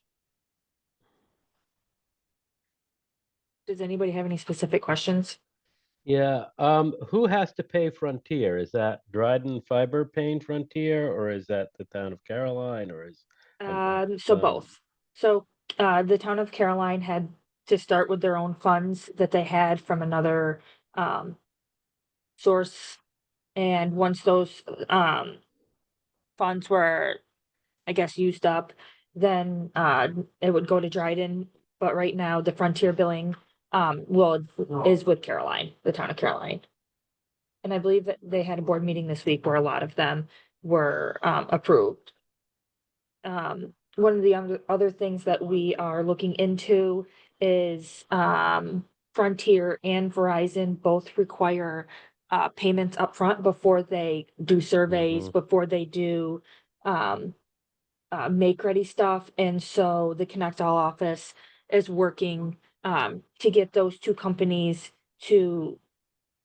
Does anybody have any specific questions? Yeah, who has to pay Frontier? Is that Dryden Fiber paying Frontier, or is that the town of Caroline, or is? So both. So the town of Caroline had to start with their own funds that they had from another source. And once those funds were, I guess, used up, then it would go to Dryden. But right now, the Frontier billing is with Caroline, the town of Caroline. And I believe that they had a board meeting this week where a lot of them were approved. One of the other things that we are looking into is Frontier and Verizon both require payments up front before they do surveys, Mhm. before they do make ready stuff. And so the Connect All office is working to get those two companies to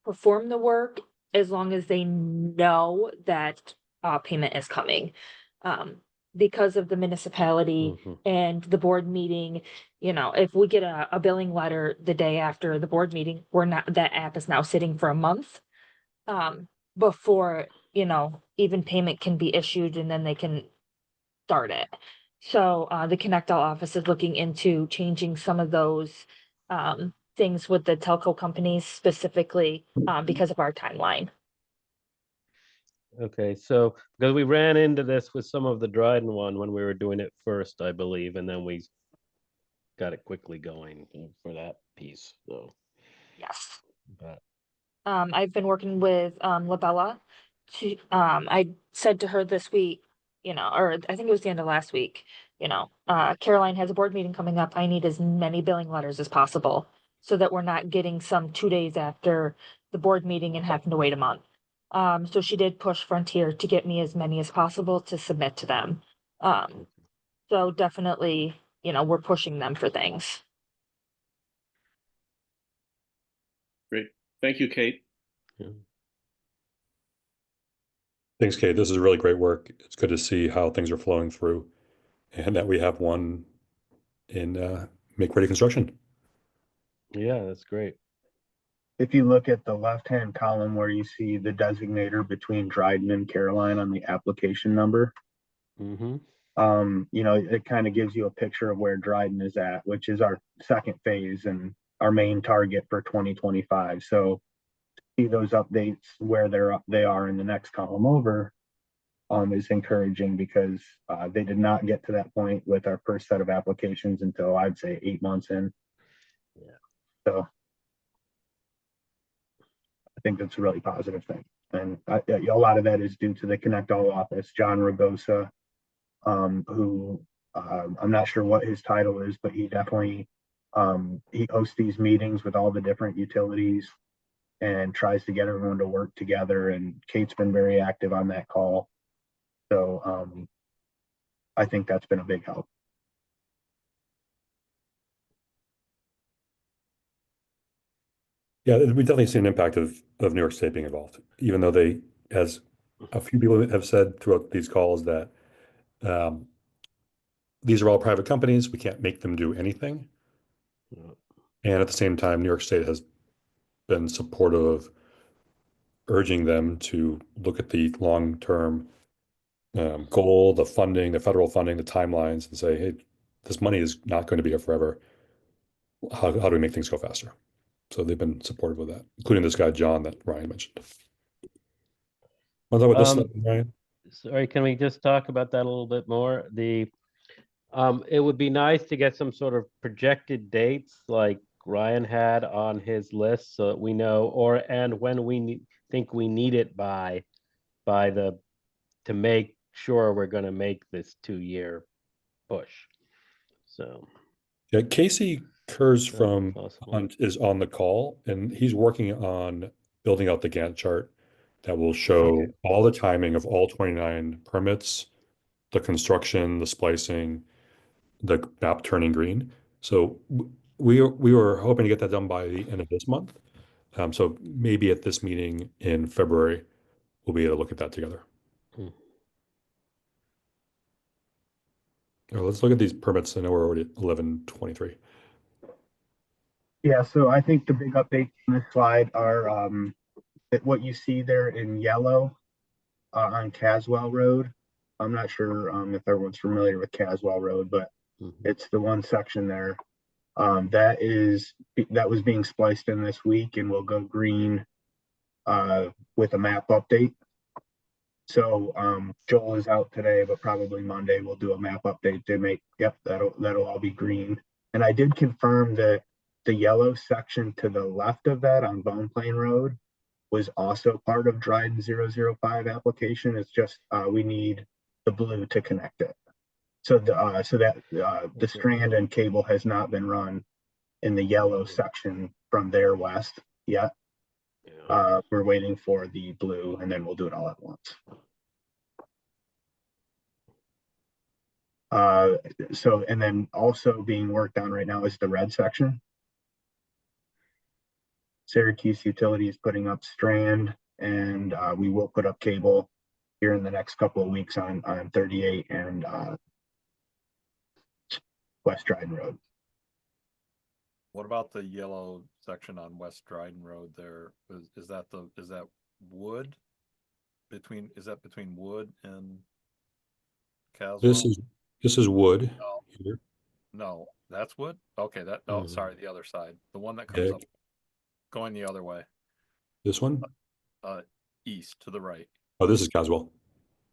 perform the work as long as they know that payment is coming. Because of the municipality Mhm. and the board meeting, you know, if we get a billing letter the day after the board meeting, that app is now sitting for a month before, you know, even payment can be issued and then they can start it. So the Connect All office is looking into changing some of those things with the telco companies specifically because of our timeline. Okay, so because we ran into this with some of the Dryden one when we were doing it first, I believe, and then we got it quickly going for that piece. So, Yes. but I've been working with Labella to I said to her this week, you know, or I think it was the end of last week, you know, Caroline has a board meeting coming up. I need as many billing letters as possible so that we're not getting some 2 days after the board meeting and having to wait a month. So she did push Frontier to get me as many as possible to submit to them. So definitely, you know, we're pushing them for things. Great. Thank you, Kate. yeah. Thanks, Kate. This is really great work. It's good to see how things are flowing through and that we have one in make ready construction. Yeah, that's great. If you look at the left-hand column where you see the designator between Dryden and Caroline on the application number, Mm-hmm. you know, it kind of gives you a picture of where Dryden is at, which is our second phase and our main target for 2025. So see those updates where they are in the next column over is encouraging because they did not get to that point with our first set of applications until I'd say 8 months in. Yeah. So I think that's a really positive thing. And a lot of that is due to the Connect All office, John Ragosa, who I'm not sure what his title is, but he definitely he hosts these meetings with all the different utilities and tries to get everyone to work together. And Kate's been very active on that call. So I think that's been a big help. Yeah, we definitely see an impact of New York State being involved, even though they, as a few people have said throughout these calls, that um, these are all private companies. We can't make them do anything. Yeah. And at the same time, New York State has been supportive of urging them to look at the long-term goal, the funding, the federal funding, the timelines, and say, hey, this money is not going to be here forever. How do we make things go faster? So they've been supportive of that, including this guy, John, that Ryan mentioned. Want to talk about this slide, Ryan? Sorry, can we just talk about that a little bit more? It would be nice to get some sort of projected dates like Ryan had on his list so that we know, and when we think we need it by to make sure we're going to make this 2-year push. So Yeah, Casey Kurz from possible. Hunt is on the call, and he's working on building out the Gantt chart that will show all the timing of all 29 permits, the construction, the splicing, the map turning green. So we were hoping to get that done by the end of this month. So maybe at this meeting in February, we'll be able to look at that together. Hmm. Let's look at these permits. I know we're already at 11:23. Yeah, so I think the big updates on this slide are that what you see there in yellow on Caswell Road. I'm not sure if everyone's familiar with Caswell Road, but it's the one section there that was being spliced in this week and will go green with a map update. So Joel is out today, but probably Monday we'll do a map update to make, yep, that'll all be green. And I did confirm that the yellow section to the left of that on Bone Plain Road was also part of Dryden 005 application. It's just we need the blue to connect it. So the strand and cable has not been run in the yellow section from there west yet. We're waiting for the blue, and then we'll do it all at once. So, and then also being worked on right now is the red section. Syracuse Utility is putting up strand, and we will put up cable here in the next couple of weeks on 38 and West Dryden Road. What about the yellow section on West Dryden Road there? Is that Wood? Is that between Wood and Caswell? This is Wood No. here. No, that's Wood? Okay, sorry, the other side. The one that comes Yeah. up going the other way. This one? East to the right. Oh, this is Caswell.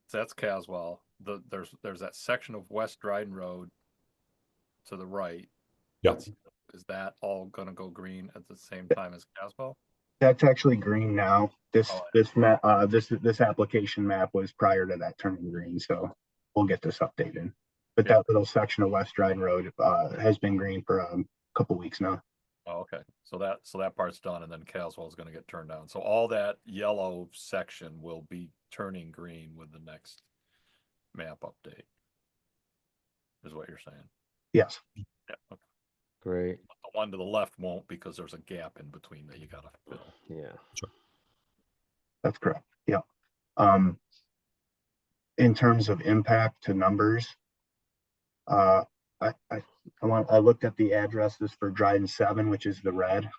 So that's Caswell. There's that section of West Dryden Road to the right. Yeah. Is that all gonna go green at the same time as Caswell? That's actually green now. This application map was prior to that turning green, so we'll get this updated. But that little section of West Dryden Road has been green for a couple weeks now. Oh, okay. So that part's done, and then Caswell is going to get turned down. So all that yellow section will be turning green with the next map update. Is what you're saying? Yes. Yeah. Okay. Great. But the one to the left won't, because there's a gap in between that you got to fill. Yeah. That's correct. Yeah. In terms of impact to numbers, I looked at the addresses for Dryden 7, which is the red,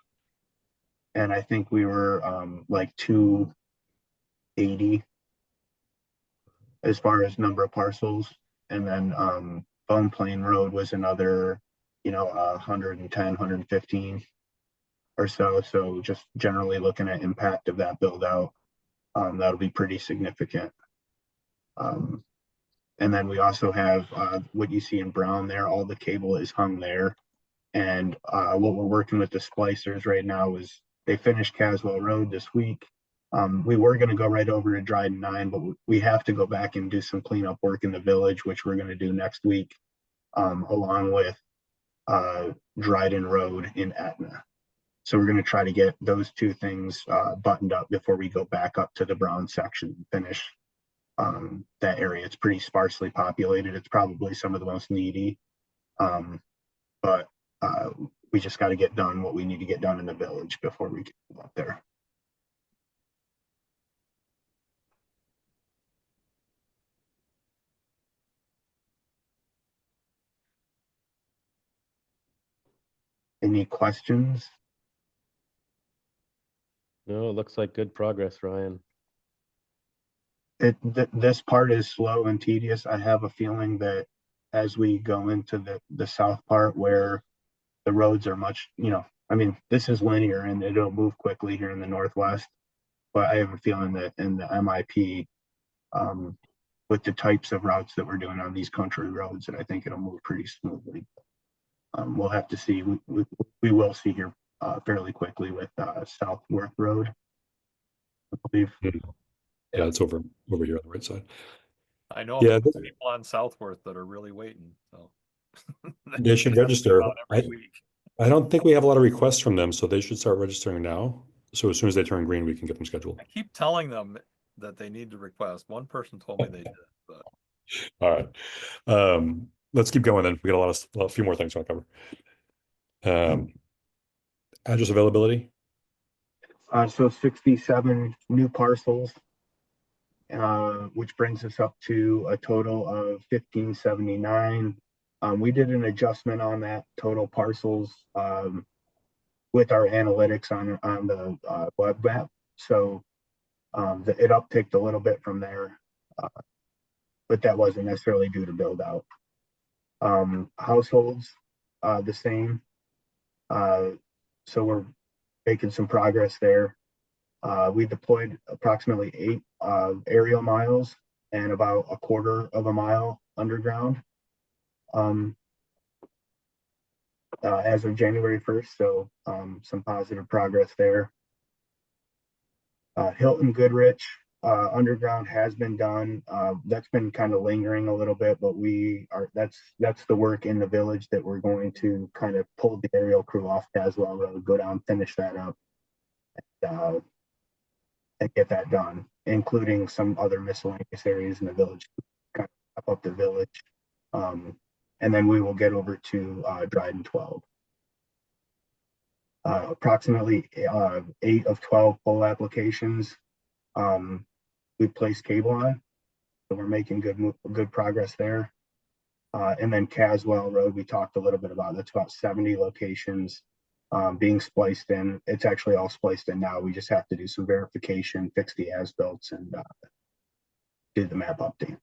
and I think we were like 280 as far as number of parcels, and then Bone Plain Road was another, 110, 115 or so. So just generally looking at impact of that build out, that'll be pretty significant. And then we also have what you see in brown there. All the cable is hung there. And what we're working with the splicers right now is they finished Caswell Road this week. We were going to go right over to Dryden 9, but we have to go back and do some cleanup work in the village, which we're going to do next week, along with Dryden Road in Etna. So we're going to try to get those two things buttoned up before we go back up to the brown section and finish that area. It's pretty sparsely populated. It's probably some of the most needy, but we just got to get done what we need to get done in the village before we get up there. Any questions? No, it looks like good progress, Ryan. This part is slow and tedious. I have a feeling that as we go into the south part where the roads are much, this is linear and it'll move quickly here in the Northwest, but I have a feeling that in the MIP, with the types of routes that we're doing on these country roads, that I think it'll move pretty smoothly. We'll have to see. We will see here fairly quickly with Southworth Road, I believe. Yeah, it's over here on the right side. I know Yeah, people on Southworth that are really waiting. So they should register. every week. I don't think we have a lot of requests from them, so they should start registering now. So as soon as they turn green, we can get them scheduled. I keep telling them that they need to request. One person told me they did, but all right. Let's keep going then. We got a few more things to cover. Address availability. So 67 new parcels, which brings us up to a total of 1579. We did an adjustment on that total parcels with our analytics on the web map. So it upticked a little bit from there, but that wasn't necessarily due to build out. Households, the same. So we're making some progress there. We deployed approximately 8 aerial miles and about a quarter of a mile underground as of January 1st. So some positive progress there. Hilton Goodrich underground has been done. That's been kind of lingering a little bit, but that's the work in the village that we're going to kind of pull the aerial crew off Caswell Road, go down, finish that up. and get that done, including some other miscellaneous areas in the village, kind of up the village. And then we will get over to Dryden 12. Approximately 8 of 12 pole applications we placed cable on, so we're making good progress there. And then Caswell Road, we talked a little bit about. That's about 70 locations being spliced in. It's actually all spliced in now. We just have to do some verification, fix the as-built, and do the map update.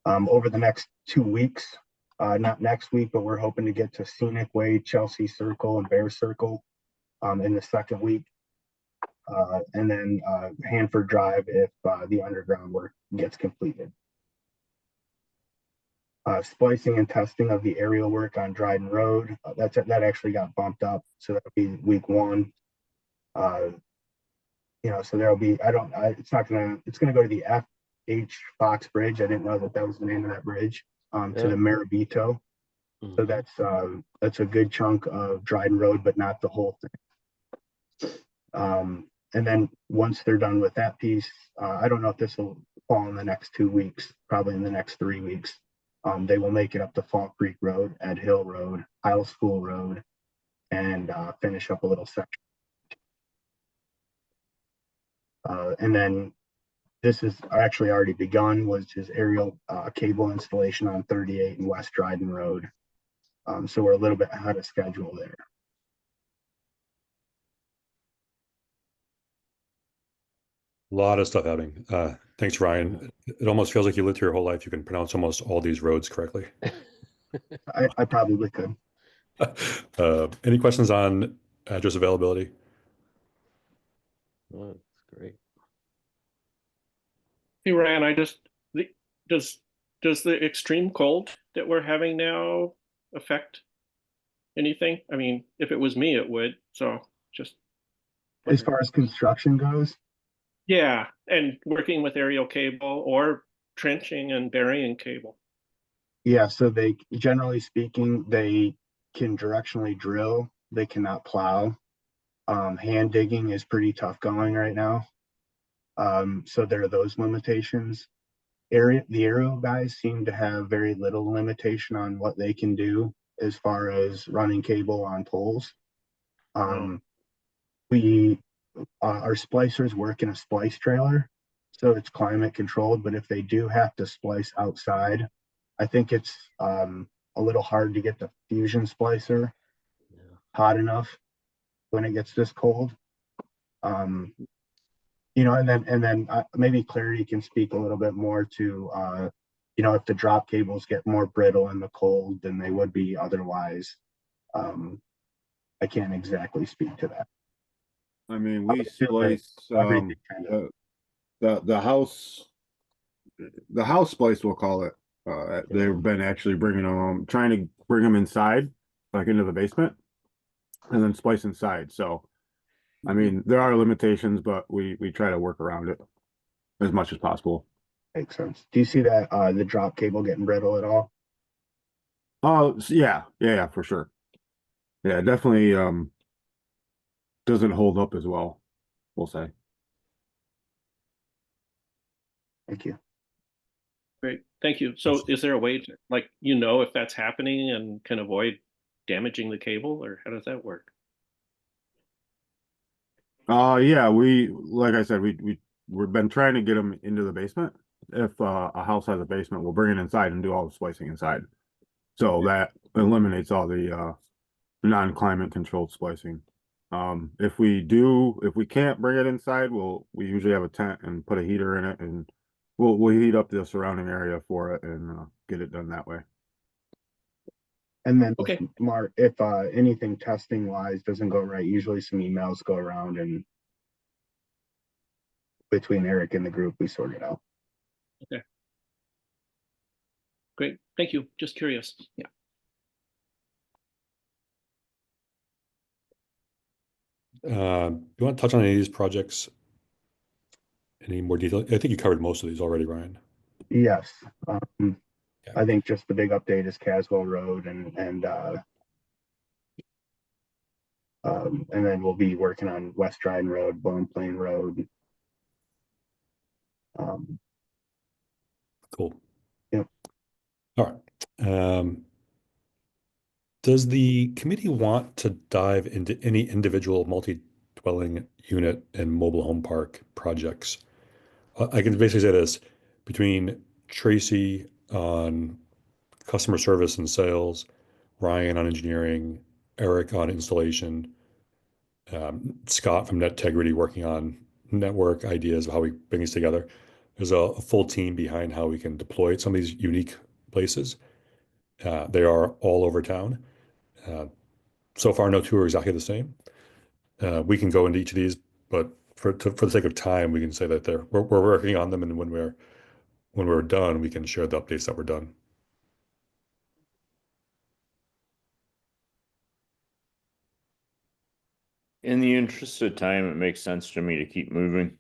Over the next 2 weeks, not next week, but we're hoping to get to Scenic Way, Chelsea Circle, and Bear Circle in the second week. And then Hanford Drive if the underground work gets completed. Splicing and testing of the aerial work on Dryden Road, that actually got bumped up, so that'll be week 1. So there'll be, it's gonna go to the F.H. Fox Bridge. I didn't know that was the name of that bridge, to the Marabito. So that's a good chunk of Dryden Road, but not the whole thing. And then once they're done with that piece, I don't know if this will fall in the next 2 weeks, probably in the next 3 weeks. They will make it up to Fall Creek Road, Ed Hill Road, Isle School Road, and finish up a little section. And then this is actually already begun, which is aerial cable installation on 38 and West Dryden Road. So we're a little bit ahead of schedule there. A lot of stuff happening. Thanks, Ryan. It almost feels like you lived here your whole life. You can pronounce almost all these roads correctly. I probably could. Any questions on address availability? Oh, that's great. Hey, Ryan, does the extreme cold that we're having now affect anything? I mean, if it was me, it would. So just as far as construction goes, yeah, and working with aerial cable or trenching and burying cable. yeah. So they, generally speaking, they can directionally drill. They cannot plow. Hand digging is pretty tough going right now. So there are those limitations. The aerial guys seem to have very little limitation on what they can do as far as running cable on poles. Our splicers work in a splice trailer, so it's climate controlled, but if they do have to splice outside, I think it's a little hard to get the fusion splicer hot enough when it gets this cold. And then maybe Clarity can speak a little bit more to if the drop cables get more brittle in the cold than they would be otherwise. I can't exactly speak to that. I mean, we splice the house splice, we'll call it. They've been actually bringing them, trying to bring them inside, like into the basement, and then splice inside. So, I mean, there are limitations, but we try to work around it as much as possible. Makes sense. Do you see that the drop cable getting brittle at all? Oh, yeah, for sure. Yeah, definitely doesn't hold up as well, we'll say. Thank you. Great, thank you. So is there a way to, if that's happening and can avoid damaging the cable, or how does that work? Yeah, like I said, we've been trying to get them into the basement. If a house has a basement, we'll bring it inside and do all the splicing inside. So that eliminates all the non-climate controlled splicing. If we can't bring it inside, we usually have a tent and put a heater in it, and we'll heat up the surrounding area for it and get it done that way. And then, Mark, if anything testing wise doesn't go right, usually some emails go around, and between Eric and the group, we sort it out. Okay. Great, thank you. Just curious. Yeah. You want to touch on any of these projects? Any more detail? I think you covered most of these already, Ryan. Yes. I think just the big update is Caswell Road and And then we'll be working on West Dryden Road, Bone Plain Road. Cool. Yep. All right. Does the committee want to dive into any individual multi-dwelling unit and mobile home park projects? I can basically say this, between Tracy on customer service and sales, Ryan on engineering, Eric on installation, Scott from Netegrity working on network ideas of how we bring these together. There's a full team behind how we can deploy some of these unique places. They are all over town. So far, no two are exactly the same. We can go into each of these, but for the sake of time, we can say that we're working on them, and when we're done, we can share the updates that we're done. In the interest of time, it makes sense to me to keep moving.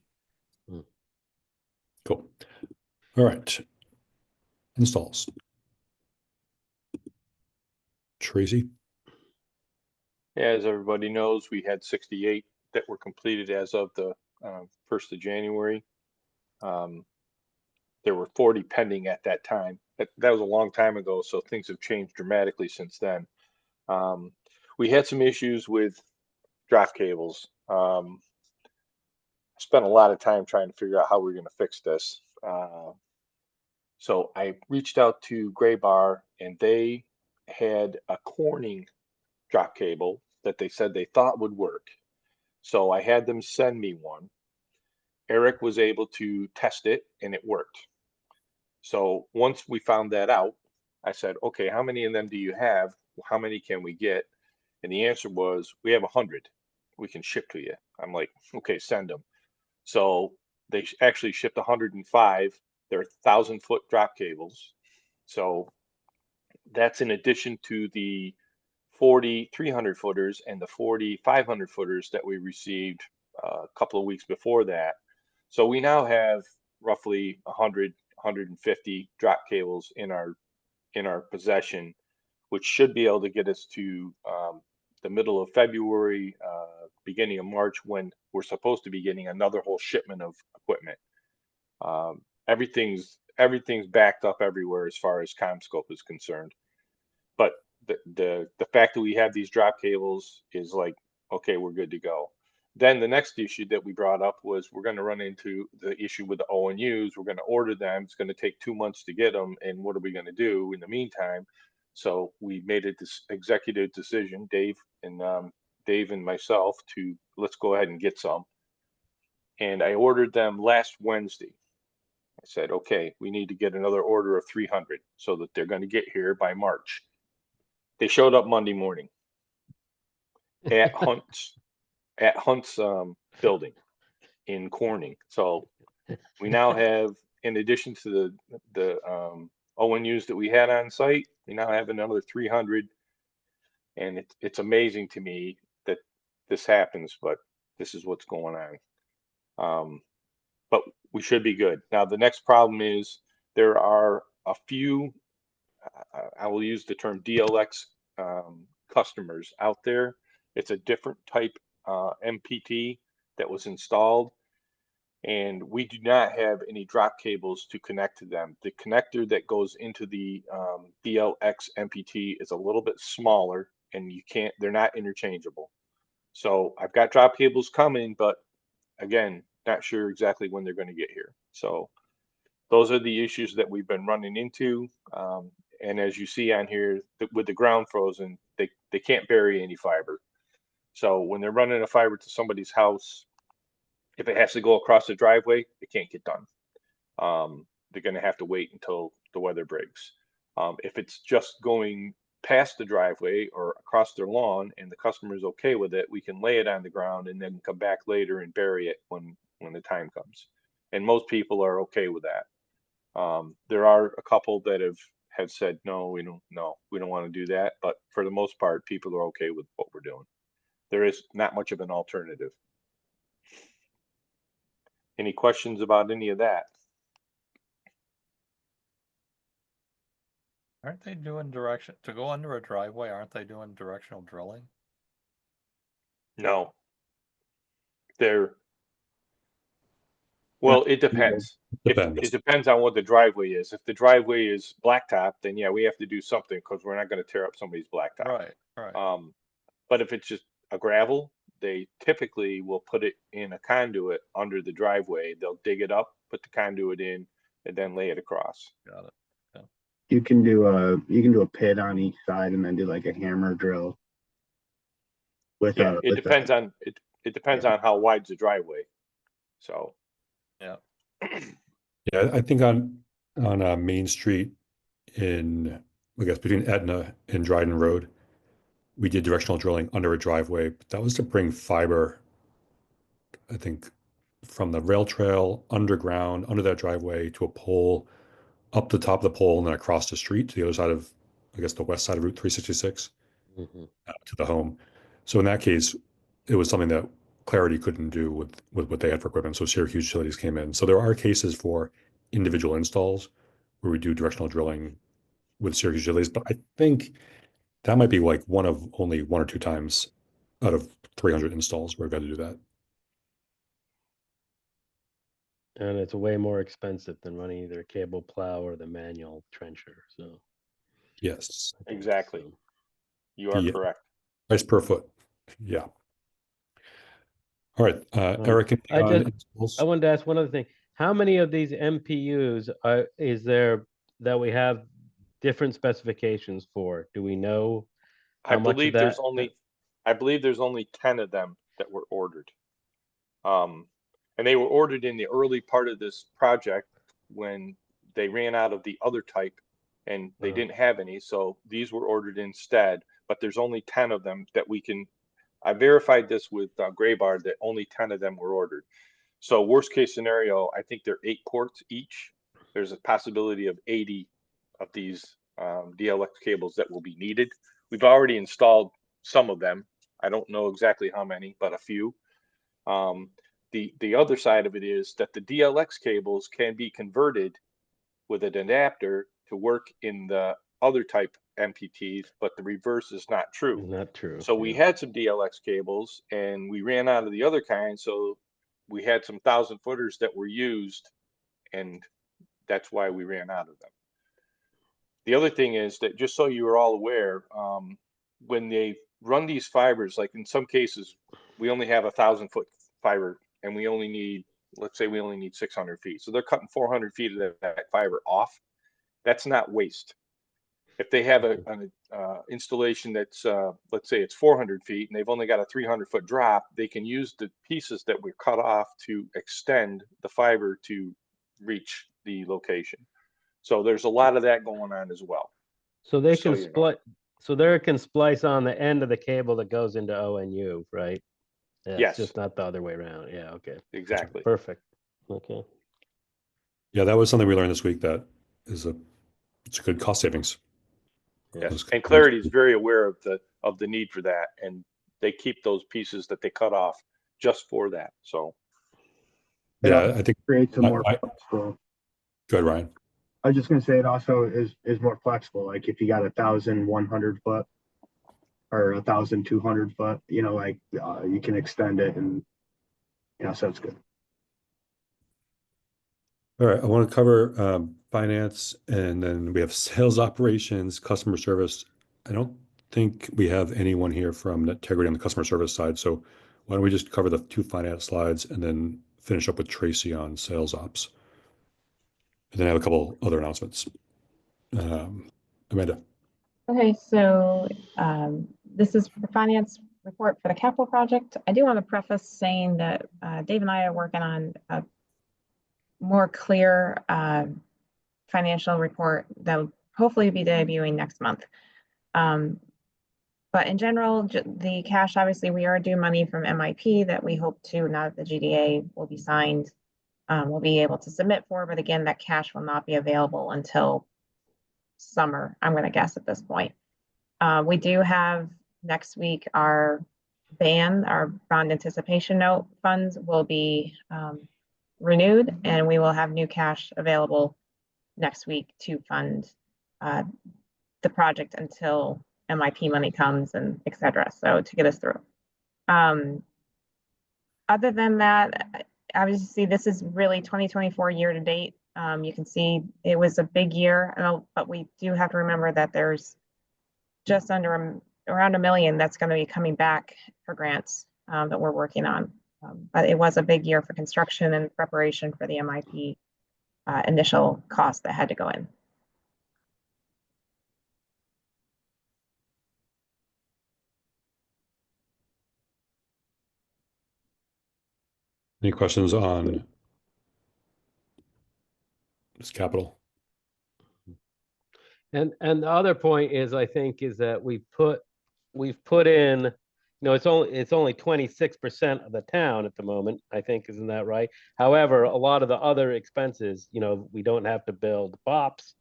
Cool. All right. Installs. Tracy. Yeah, as everybody knows, we had 68 that were completed as of the 1st of January. There were 40 pending at that time. That was a long time ago, so things have changed dramatically since then. We had some issues with drop cables. Spent a lot of time trying to figure out how we're going to fix this. So I reached out to Gray Bar, and they had a Corning drop cable that they said they thought would work. So I had them send me one. Eric was able to test it, and it worked. So once we found that out, I said, okay, how many of them do you have? How many can we get? And the answer was, we have 100. We can ship to you. I'm like, okay, send them. So they actually shipped 105. They're 1,000-foot drop cables. So that's in addition to the 40 300 footers and the 40 500 footers that we received a couple of weeks before that. So we now have roughly 100 150 drop cables in our possession, which should be able to get us to the middle of February, beginning of March, when we're supposed to be getting another whole shipment of equipment. Everything's backed up everywhere as far as CommScope is concerned. But the fact that we have these drop cables is like, okay, we're good to go. Then the next issue that we brought up was we're going to run into the issue with the ONUs. We're going to order them. It's going to take 2 months to get them. And what are we going to do in the meantime? So we made this executive decision, Dave and myself, to let's go ahead and get some. And I ordered them last Wednesday. I said, okay, we need to get another order of 300 so that they're going to get here by March. They showed up Monday morning at Hunt's building in Corning. So we now have, in addition to the ONUs that we had on site, we now have another 300. And it's amazing to me that this happens, but this is what's going on. But we should be good. Now, the next problem is there are a few, I will use the term DLX customers out there. It's a different type MPT that was installed, and we do not have any drop cables to connect to them. The connector that goes into the DLX MPT is a little bit smaller, and they're not interchangeable. So I've got drop cables coming, but again, not sure exactly when they're going to get here. So those are the issues that we've been running into. And as you see on here, with the ground frozen, they can't bury any fiber. So when they're running a fiber to somebody's house, if it has to go across the driveway, it can't get done. They're going to have to wait until the weather breaks. If it's just going past the driveway or across their lawn and the customer is okay with it, we can lay it on the ground and then come back later and bury it when the time comes. And most people are okay with that. There are a couple that have said, no, we don't want to do that. But for the most part, people are okay with what we're doing. There is not much of an alternative. Any questions about any of that? Aren't they doing to go under a driveway? Aren't they doing directional drilling? No, they're, well, it depends. It Depends. depends on what the driveway is. If the driveway is blacktop, then yeah, we have to do something because we're not going to tear up somebody's blacktop. Right. But if it's just a gravel, they typically will put it in a conduit under the driveway. They'll dig it up, put the conduit in, and then lay it across. Got it. You can do a pit on each side and then do like a hammer drill with Yeah, it with depends on it depends on how wide's the driveway. So Yeah. Yeah, I think on Main Street in, I guess, between Etna and Dryden Road, we did directional drilling under a driveway, but that was to bring fiber, I think, from the rail trail underground, under that driveway to a pole, up the top of the pole, and then across the street to the other side of, I guess, the west side of Route 366 Mhm. to the home. So in that case, it was something that Clarity couldn't do with what they had for equipment. So Syracuse Utilities came in. So there are cases for individual installs where we do directional drilling with Syracuse Utilities, but I think that might be like one of only 1 or 2 times out of 300 installs where we've got to do that. And it's way more expensive than running either a cable plow or the manual trencher. So Yes. I think exactly, so. you are The correct. price per foot. Yeah. All right. Eric, anything I on just- installs? I wanted to ask one other thing. How many of these MPUs is there that we have different specifications for? Do we know I how much of believe there's that? only I believe there's only 10 of them that were ordered. And they were ordered in the early part of this project when they ran out of the other type and they Oh. didn't have any. So these were ordered instead, but there's only 10 of them that we can. I verified this with Graybard that only 10 of them were ordered. So worst case scenario, I think they're 8 ports each. There's a possibility of 80 of these DLX cables that will be needed. We've already installed some of them. I don't know exactly how many, but a few. The other side of it is that the DLX cables can be converted with an adapter to work in the other type MPTs, but the reverse is not true. Not true. So we had some DLX cables and we ran out of the other kind. So we had some 1,000-footers that were used, and that's why we ran out of them. The other thing is that, just so you are all aware, when they run these fibers, like in some cases, we only have 1,000-foot fiber and we only need, let's say we only need 600 feet. So they're cutting 400 feet of that fiber off. That's not waste. If they have an installation that's, let's say it's 400 feet and they've only got a 300-foot drop, they can use the pieces that were cut off to extend the fiber to reach the location. So there's a lot of that going on as well. So they Just so can you know. split. So they can splice on the end of the cable that goes into ONU, right? Yeah, Yes. It's just not the other way around. Yeah. Okay. Exactly. Perfect. Okay. Yeah, that was something we learned this week that it's a good cost savings. Yes. And Clarity is very aware of the need for that, and they keep those pieces that they cut off just for that. So Yeah, I think creates a more I- flexible. Go ahead, Ryan. I was just gonna say it also is more flexible. Like if you got 1,100 foot or 1,200 foot, like you can extend it, and so it's good. All right, I want to cover finance, and then we have sales operations, customer service. I don't think we have anyone here from Integrity on the customer service side, so why don't we just cover the 2 finance slides and then finish up with Tracy on sales ops. And then I have a couple other announcements. Amanda. Okay, so this is the finance report for the capital project. I do want to preface saying that Dave and I are working on a more clear financial report that will hopefully be debuting next month. But in general, the cash, obviously, we are due money from MIP that we hope to, now that the GDA will be signed, we'll be able to submit for. But again, that cash will not be available until summer, I'm going to guess at this point. We do have next week our bond anticipation note funds will be renewed, and we will have new cash available next week to fund the project until MIP money comes and et cetera. So to get us through. Other than that, obviously this is really 2024 year to date. You can see it was a big year, but we do have to remember that there's just around $1 million that's going to be coming back for grants that we're working on. But it was a big year for construction and preparation for the MIP initial cost that had to go in. Any questions on this capital? And the other point is, I think, is that we've put in, you know, it's only 26% of the town at the moment, I think, isn't that right? However, a lot of the other expenses, you know, we don't have to build POPs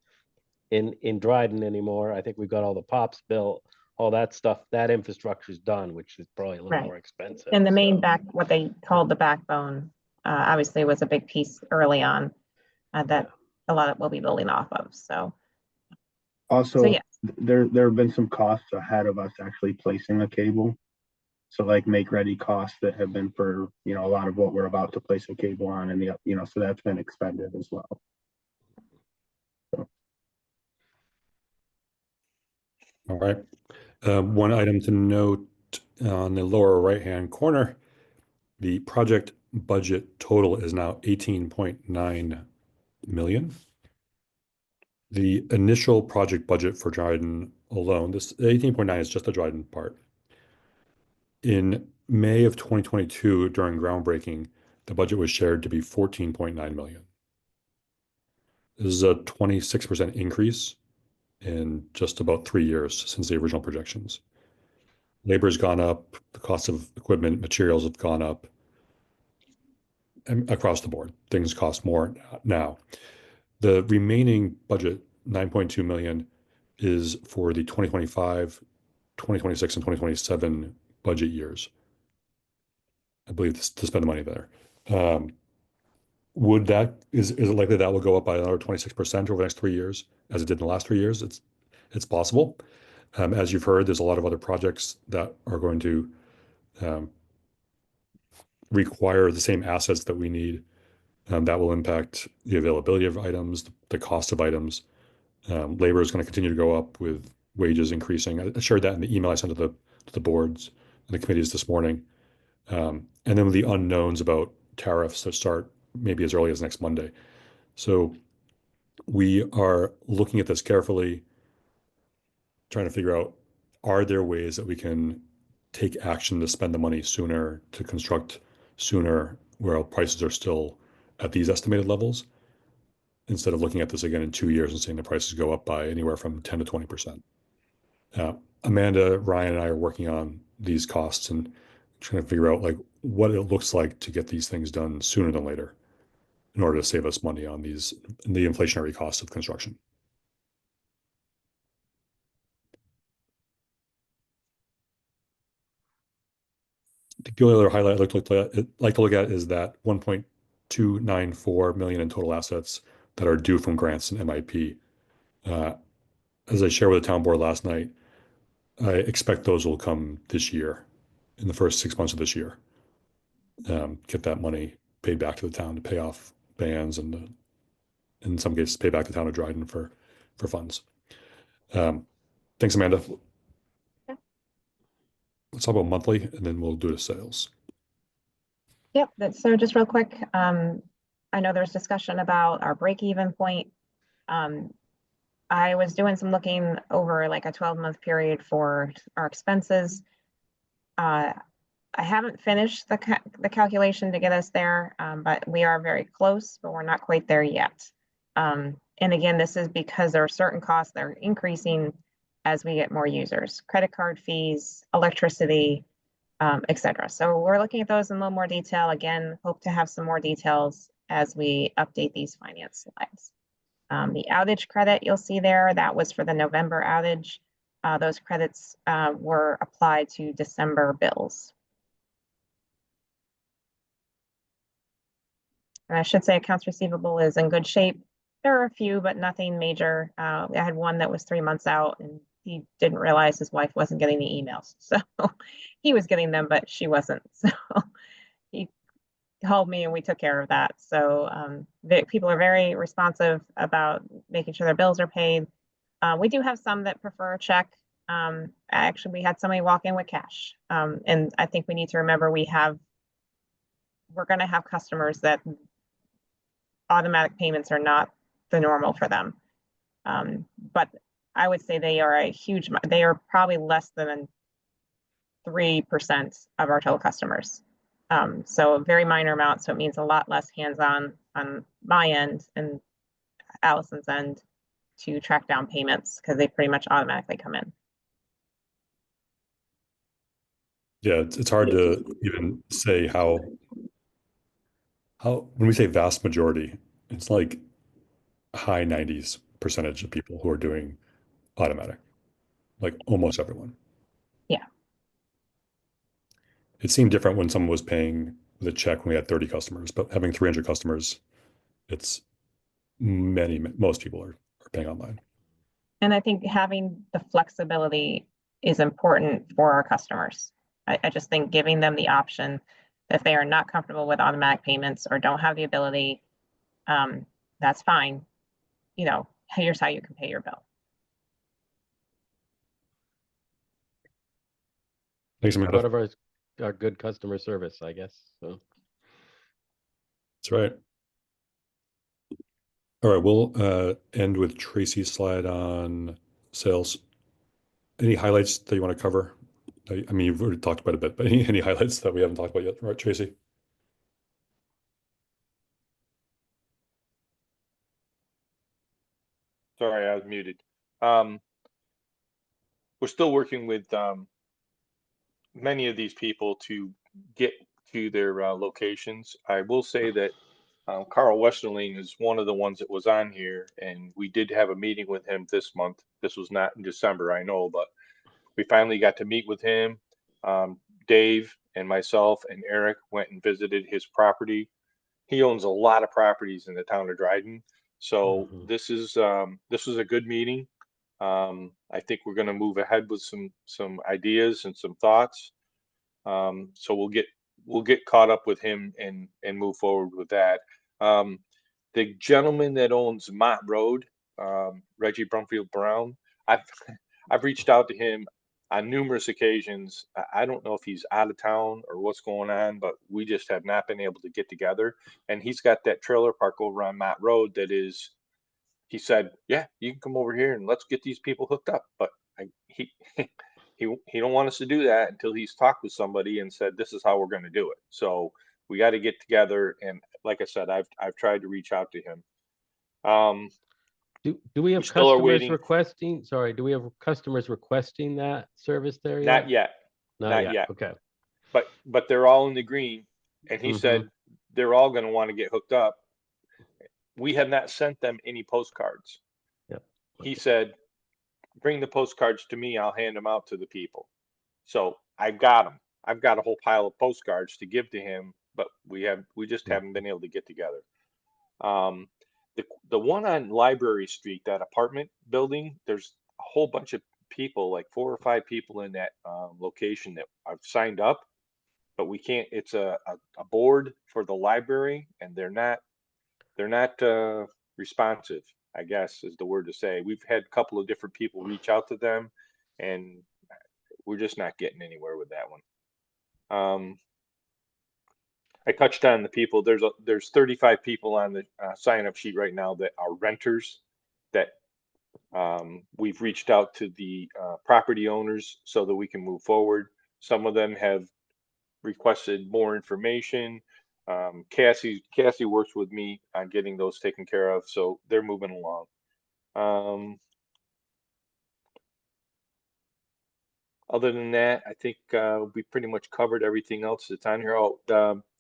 in Dryden anymore. I think we've got all the POPs built, all that stuff, that infrastructure is done, which is probably a little more expensive. And the main what they called the backbone, obviously was a big piece early on that a lot of will be building off of. So Also, yeah. there have been some costs ahead of us actually placing a cable. So like make ready costs that have been for, you know, a lot of what we're about to place a cable on, and you know, so that's been expended as well. So. All right. One item to note on the lower right-hand corner, the project budget total is now 18.9 million. The initial project budget for Dryden alone, this 18.9 is just the Dryden part. In May of 2022, during groundbreaking, the budget was shared to be 14.9 million. This is a 26% increase in just about 3 years since the original projections. Labor's gone up, the cost of equipment, materials have gone up, and across the board. Things cost more now. The remaining budget, 9.2 million, is for the 2025, 2026, and 2027 budget years. I believe to spend the money there. Is it likely that will go up by another 26% over the next 3 years, as it did in the last 3 years? It's possible. As you've heard, there's a lot of other projects that are going to require the same assets that we need. That will impact the availability of items, the cost of items. Labor is going to continue to go up with wages increasing. I shared that in the email I sent to the boards and the committees this morning. And then with the unknowns about tariffs that start maybe as early as next Monday. So we are looking at this carefully, trying to figure out, are there ways that we can take action to spend the money sooner, to construct sooner, where prices are still at these estimated levels, instead of looking at this again in 2 years and seeing the prices go up by anywhere from 10 to 20%. Amanda, Ryan, and I are working on these costs and trying to figure out like what it looks like to get these things done sooner than later in order to save us money on the inflationary costs of construction. The only other highlight I'd like to look at is that 1.294 million in total assets that are due from grants and MIP. As I shared with the town board last night, I expect those will come this year, in the first 6 months of this year. Get that money paid back to the town to pay off bands and in some cases pay back the town of Dryden for funds. Thanks, Amanda. Yeah. Let's talk about monthly and then we'll do the sales. Yep, so just real quick, I know there's discussion about our break-even point. I was doing some looking over like a 12-month period for our expenses. I haven't finished the calculation to get us there, but we are very close, but we're not quite there yet. And again, this is because there are certain costs that are increasing as we get more users, credit card fees, electricity, etc. So we're looking at those in a little more detail. Again, hope to have some more details as we update these finance slides. The outage credit you'll see there, that was for the November outage. Those credits were applied to December bills. And I should say accounts receivable is in good shape. There are a few, but nothing major. I had one that was 3 months out and he didn't realize his wife wasn't getting the emails. So he was getting them, but she wasn't. So he called me and we took care of that. So people are very responsive about making sure their bills are paid. We do have some that prefer a check. Actually, we had somebody walk in with cash. And I think we need to remember we're going to have customers that automatic payments are not the normal for them. But I would say they are probably less than 3% of our total customers. So a very minor amount. So it means a lot less hands-on on my end and Allison's end to track down payments because they pretty much automatically come in. Yeah, it's hard to even say how when we say vast majority, it's like high 90s% of people who are doing automatic, like almost everyone. Yeah. It seemed different when someone was paying with a check when we had 30 customers, but having 300 customers, it's most people are paying online. And I think having the flexibility is important for our customers. I just think giving them the option, if they are not comfortable with automatic payments or don't have the ability, that's fine. You know, here's how you can pay your bill. Thanks, Amanda. Part of our good customer service, I guess. So That's right. All right, we'll end with Tracy's slide on sales. Any highlights that you want to cover? I mean, you've already talked about a bit, but any highlights that we haven't talked about yet, right, Tracy? Sorry, I was muted. We're still working with many of these people to get to their locations. I will say that Carl Westerling is one of the ones that was on here, and we did have a meeting with him this month. This was not in December, I know, but we finally got to meet with him. Dave and myself and Eric went and visited his property. He owns a lot of properties in the town of Dryden. So this was a good meeting. I think we're going to move ahead with some ideas and some thoughts. So we'll get caught up with him and move forward with that. The gentleman that owns Mott Road, Reggie Brumfield Brown, I've reached out to him on numerous occasions. I don't know if he's out of town or what's going on, but we just have not been able to get together. And he's got that trailer park over on Mott Road that is, he said, yeah, you can come over here and let's get these people hooked up. But he don't want us to do that until he's talked with somebody and said, this is how we're going to do it. So we got to get together. And like I said, I've tried to reach out to him. do we have customers requesting? Sorry, do we have customers requesting that service there yet? Not yet. Not yet. Okay. But they're all in the green. And he said they're all going to want to get hooked up. We have not sent them any postcards. Yep. He said, bring the postcards to me. I'll hand them out to the people. So I've got them. I've got a whole pile of postcards to give to him, but we just haven't been able to get together. The one on Library Street, that apartment building, there's a whole bunch of people, like 4 or 5 people in that location that I've signed up, but we can't. It's a board for the library, and they're not responsive, I guess is the word to say. We've had a couple of different people reach out to them, and we're just not getting anywhere with that one. I touched on the people. There's 35 people on the sign up sheet right now that are renters that we've reached out to the property owners so that we can move forward. Some of them have requested more information. Cassie works with me on getting those taken care of, so they're moving along. Other than that, I think we pretty much covered everything else that's on here.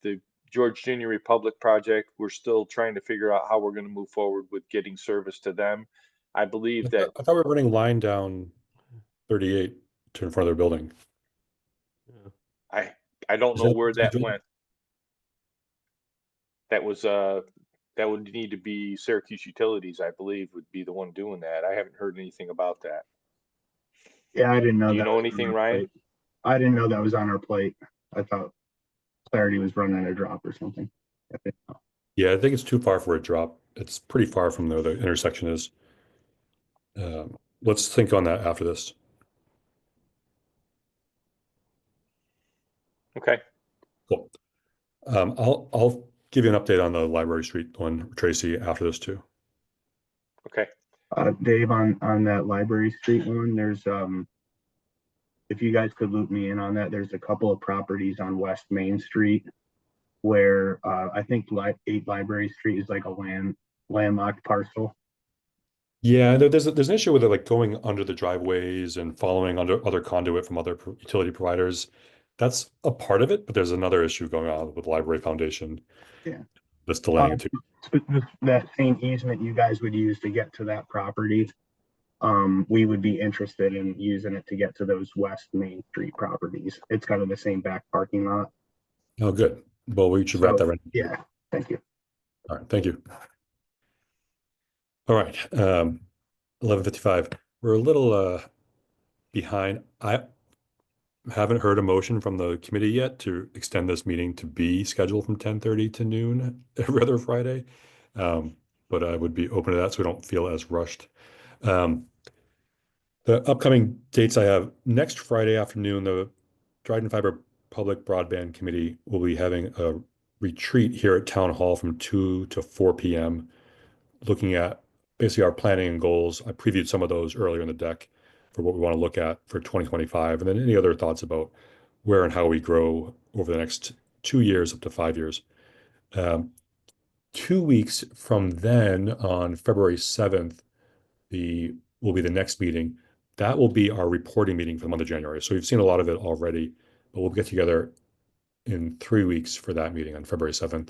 The George Junior Republic project, we're still trying to figure out how we're going to move forward with getting service to them. I believe that I thought we were running line down 38 to in front of their building. I don't know where that went. That would need to be Syracuse Utilities, I believe, would be the one doing that. I haven't heard anything about that. Yeah, I didn't know Do you that know was on anything, our Ryan? plate. I didn't know that was on our plate. I thought Clarity was running a drop or something. Yeah, I think it's too far for a drop. It's pretty far from where the intersection is. Let's think on that after this. Okay. Cool. I'll give you an update on the Library Street one, Tracy, after this too. Okay. Dave, on that Library Street one, there's if you guys could loop me in on that, there's a couple of properties on West Main Street where I think 8 Library Street is like a landlocked parcel. Yeah, there's an issue with it, like going under the driveways and following under other conduit from other utility providers. That's a part of it, but there's another issue going on with Library Foundation. Yeah. That's delaying it too. That same easement you guys would use to get to that property, we would be interested in using it to get to those West Main Street properties. It's kind of the same back parking lot. Oh, good. Well, we should wrap that right. Yeah, thank you. All right, thank you. All right, 11:55. We're a little behind. I haven't heard a motion from the committee yet to extend this meeting to be scheduled from 10:30 to noon every other Friday. But I would be open to that so we don't feel as rushed. The upcoming dates I have: next Friday afternoon, the Dryden Fiber Public Broadband Committee will be having a retreat here at Town Hall from 2 to 4 p.m. looking at basically our planning and goals. I previewed some of those earlier in the deck for what we want to look at for 2025, and then any other thoughts about where and how we grow over the next 2 years up to 5 years. 2 weeks from then, on February 7th, will be the next meeting. That will be our reporting meeting for the month of January. So we've seen a lot of it already, but we'll get together in 3 weeks for that meeting on February 7th.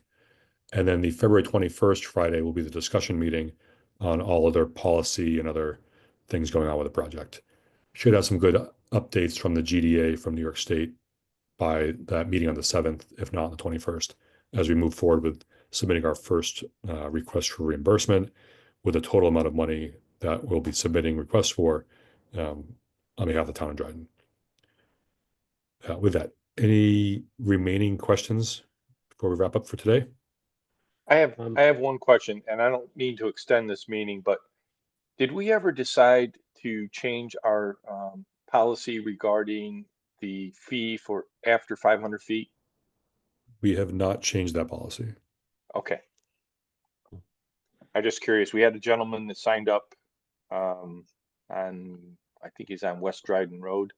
And then the February 21st Friday will be the discussion meeting on all other policy and other things going on with the project. Should have some good updates from the GDA from New York State by that meeting on the 7th, if not on the 21st, as we move forward with submitting our first request for reimbursement with a total amount of money that we'll be submitting requests for on behalf of the town of Dryden. With that, any remaining questions before we wrap up for today? I have one question, and I don't mean to extend this meeting, but did we ever decide to change our policy regarding the fee for after 500 feet? We have not changed that policy. Okay. I'm just curious. We had a gentleman that signed up on, I think he's on West Dryden Road.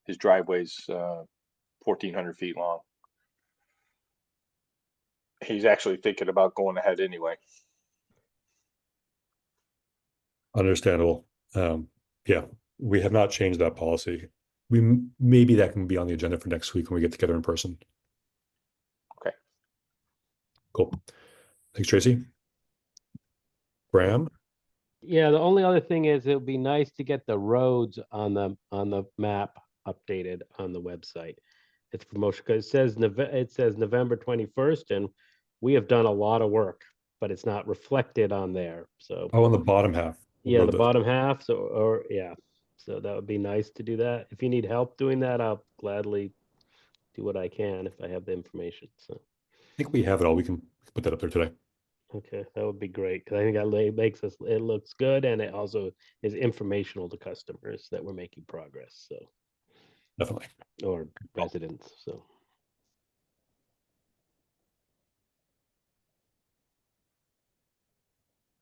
His driveway's 1,400 feet long. He's actually thinking about going ahead anyway. Understandable. Yeah, we have not changed that policy. Maybe that can be on the agenda for next week when we get together in person. Okay. Cool. Thanks, Tracy. Graham? Yeah, the only other thing is it would be nice to get the roads on the map updated on the website. It's promotion because it says November 21st, and we have done a lot of work, but it's not reflected on there. So Oh, on the bottom half. yeah, the bottom half. So so that would be nice to do that. If you need help doing that, I'll gladly do what I can if I have the information. So I think we have it all. We can put that up there today. okay, that would be great because I think that makes it looks good, and it also is informational to customers that we're making progress. So Definitely. or residents. So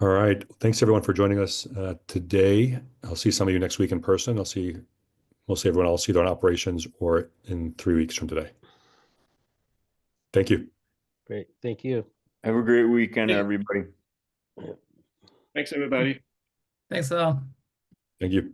All right. Thanks everyone for joining us today. I'll see some of you next week in person. We'll see everyone else either on operations or in 3 weeks from today. Thank you. great, thank you. Have a great weekend, everybody. Thanks, everybody. Thanks all. Thank you.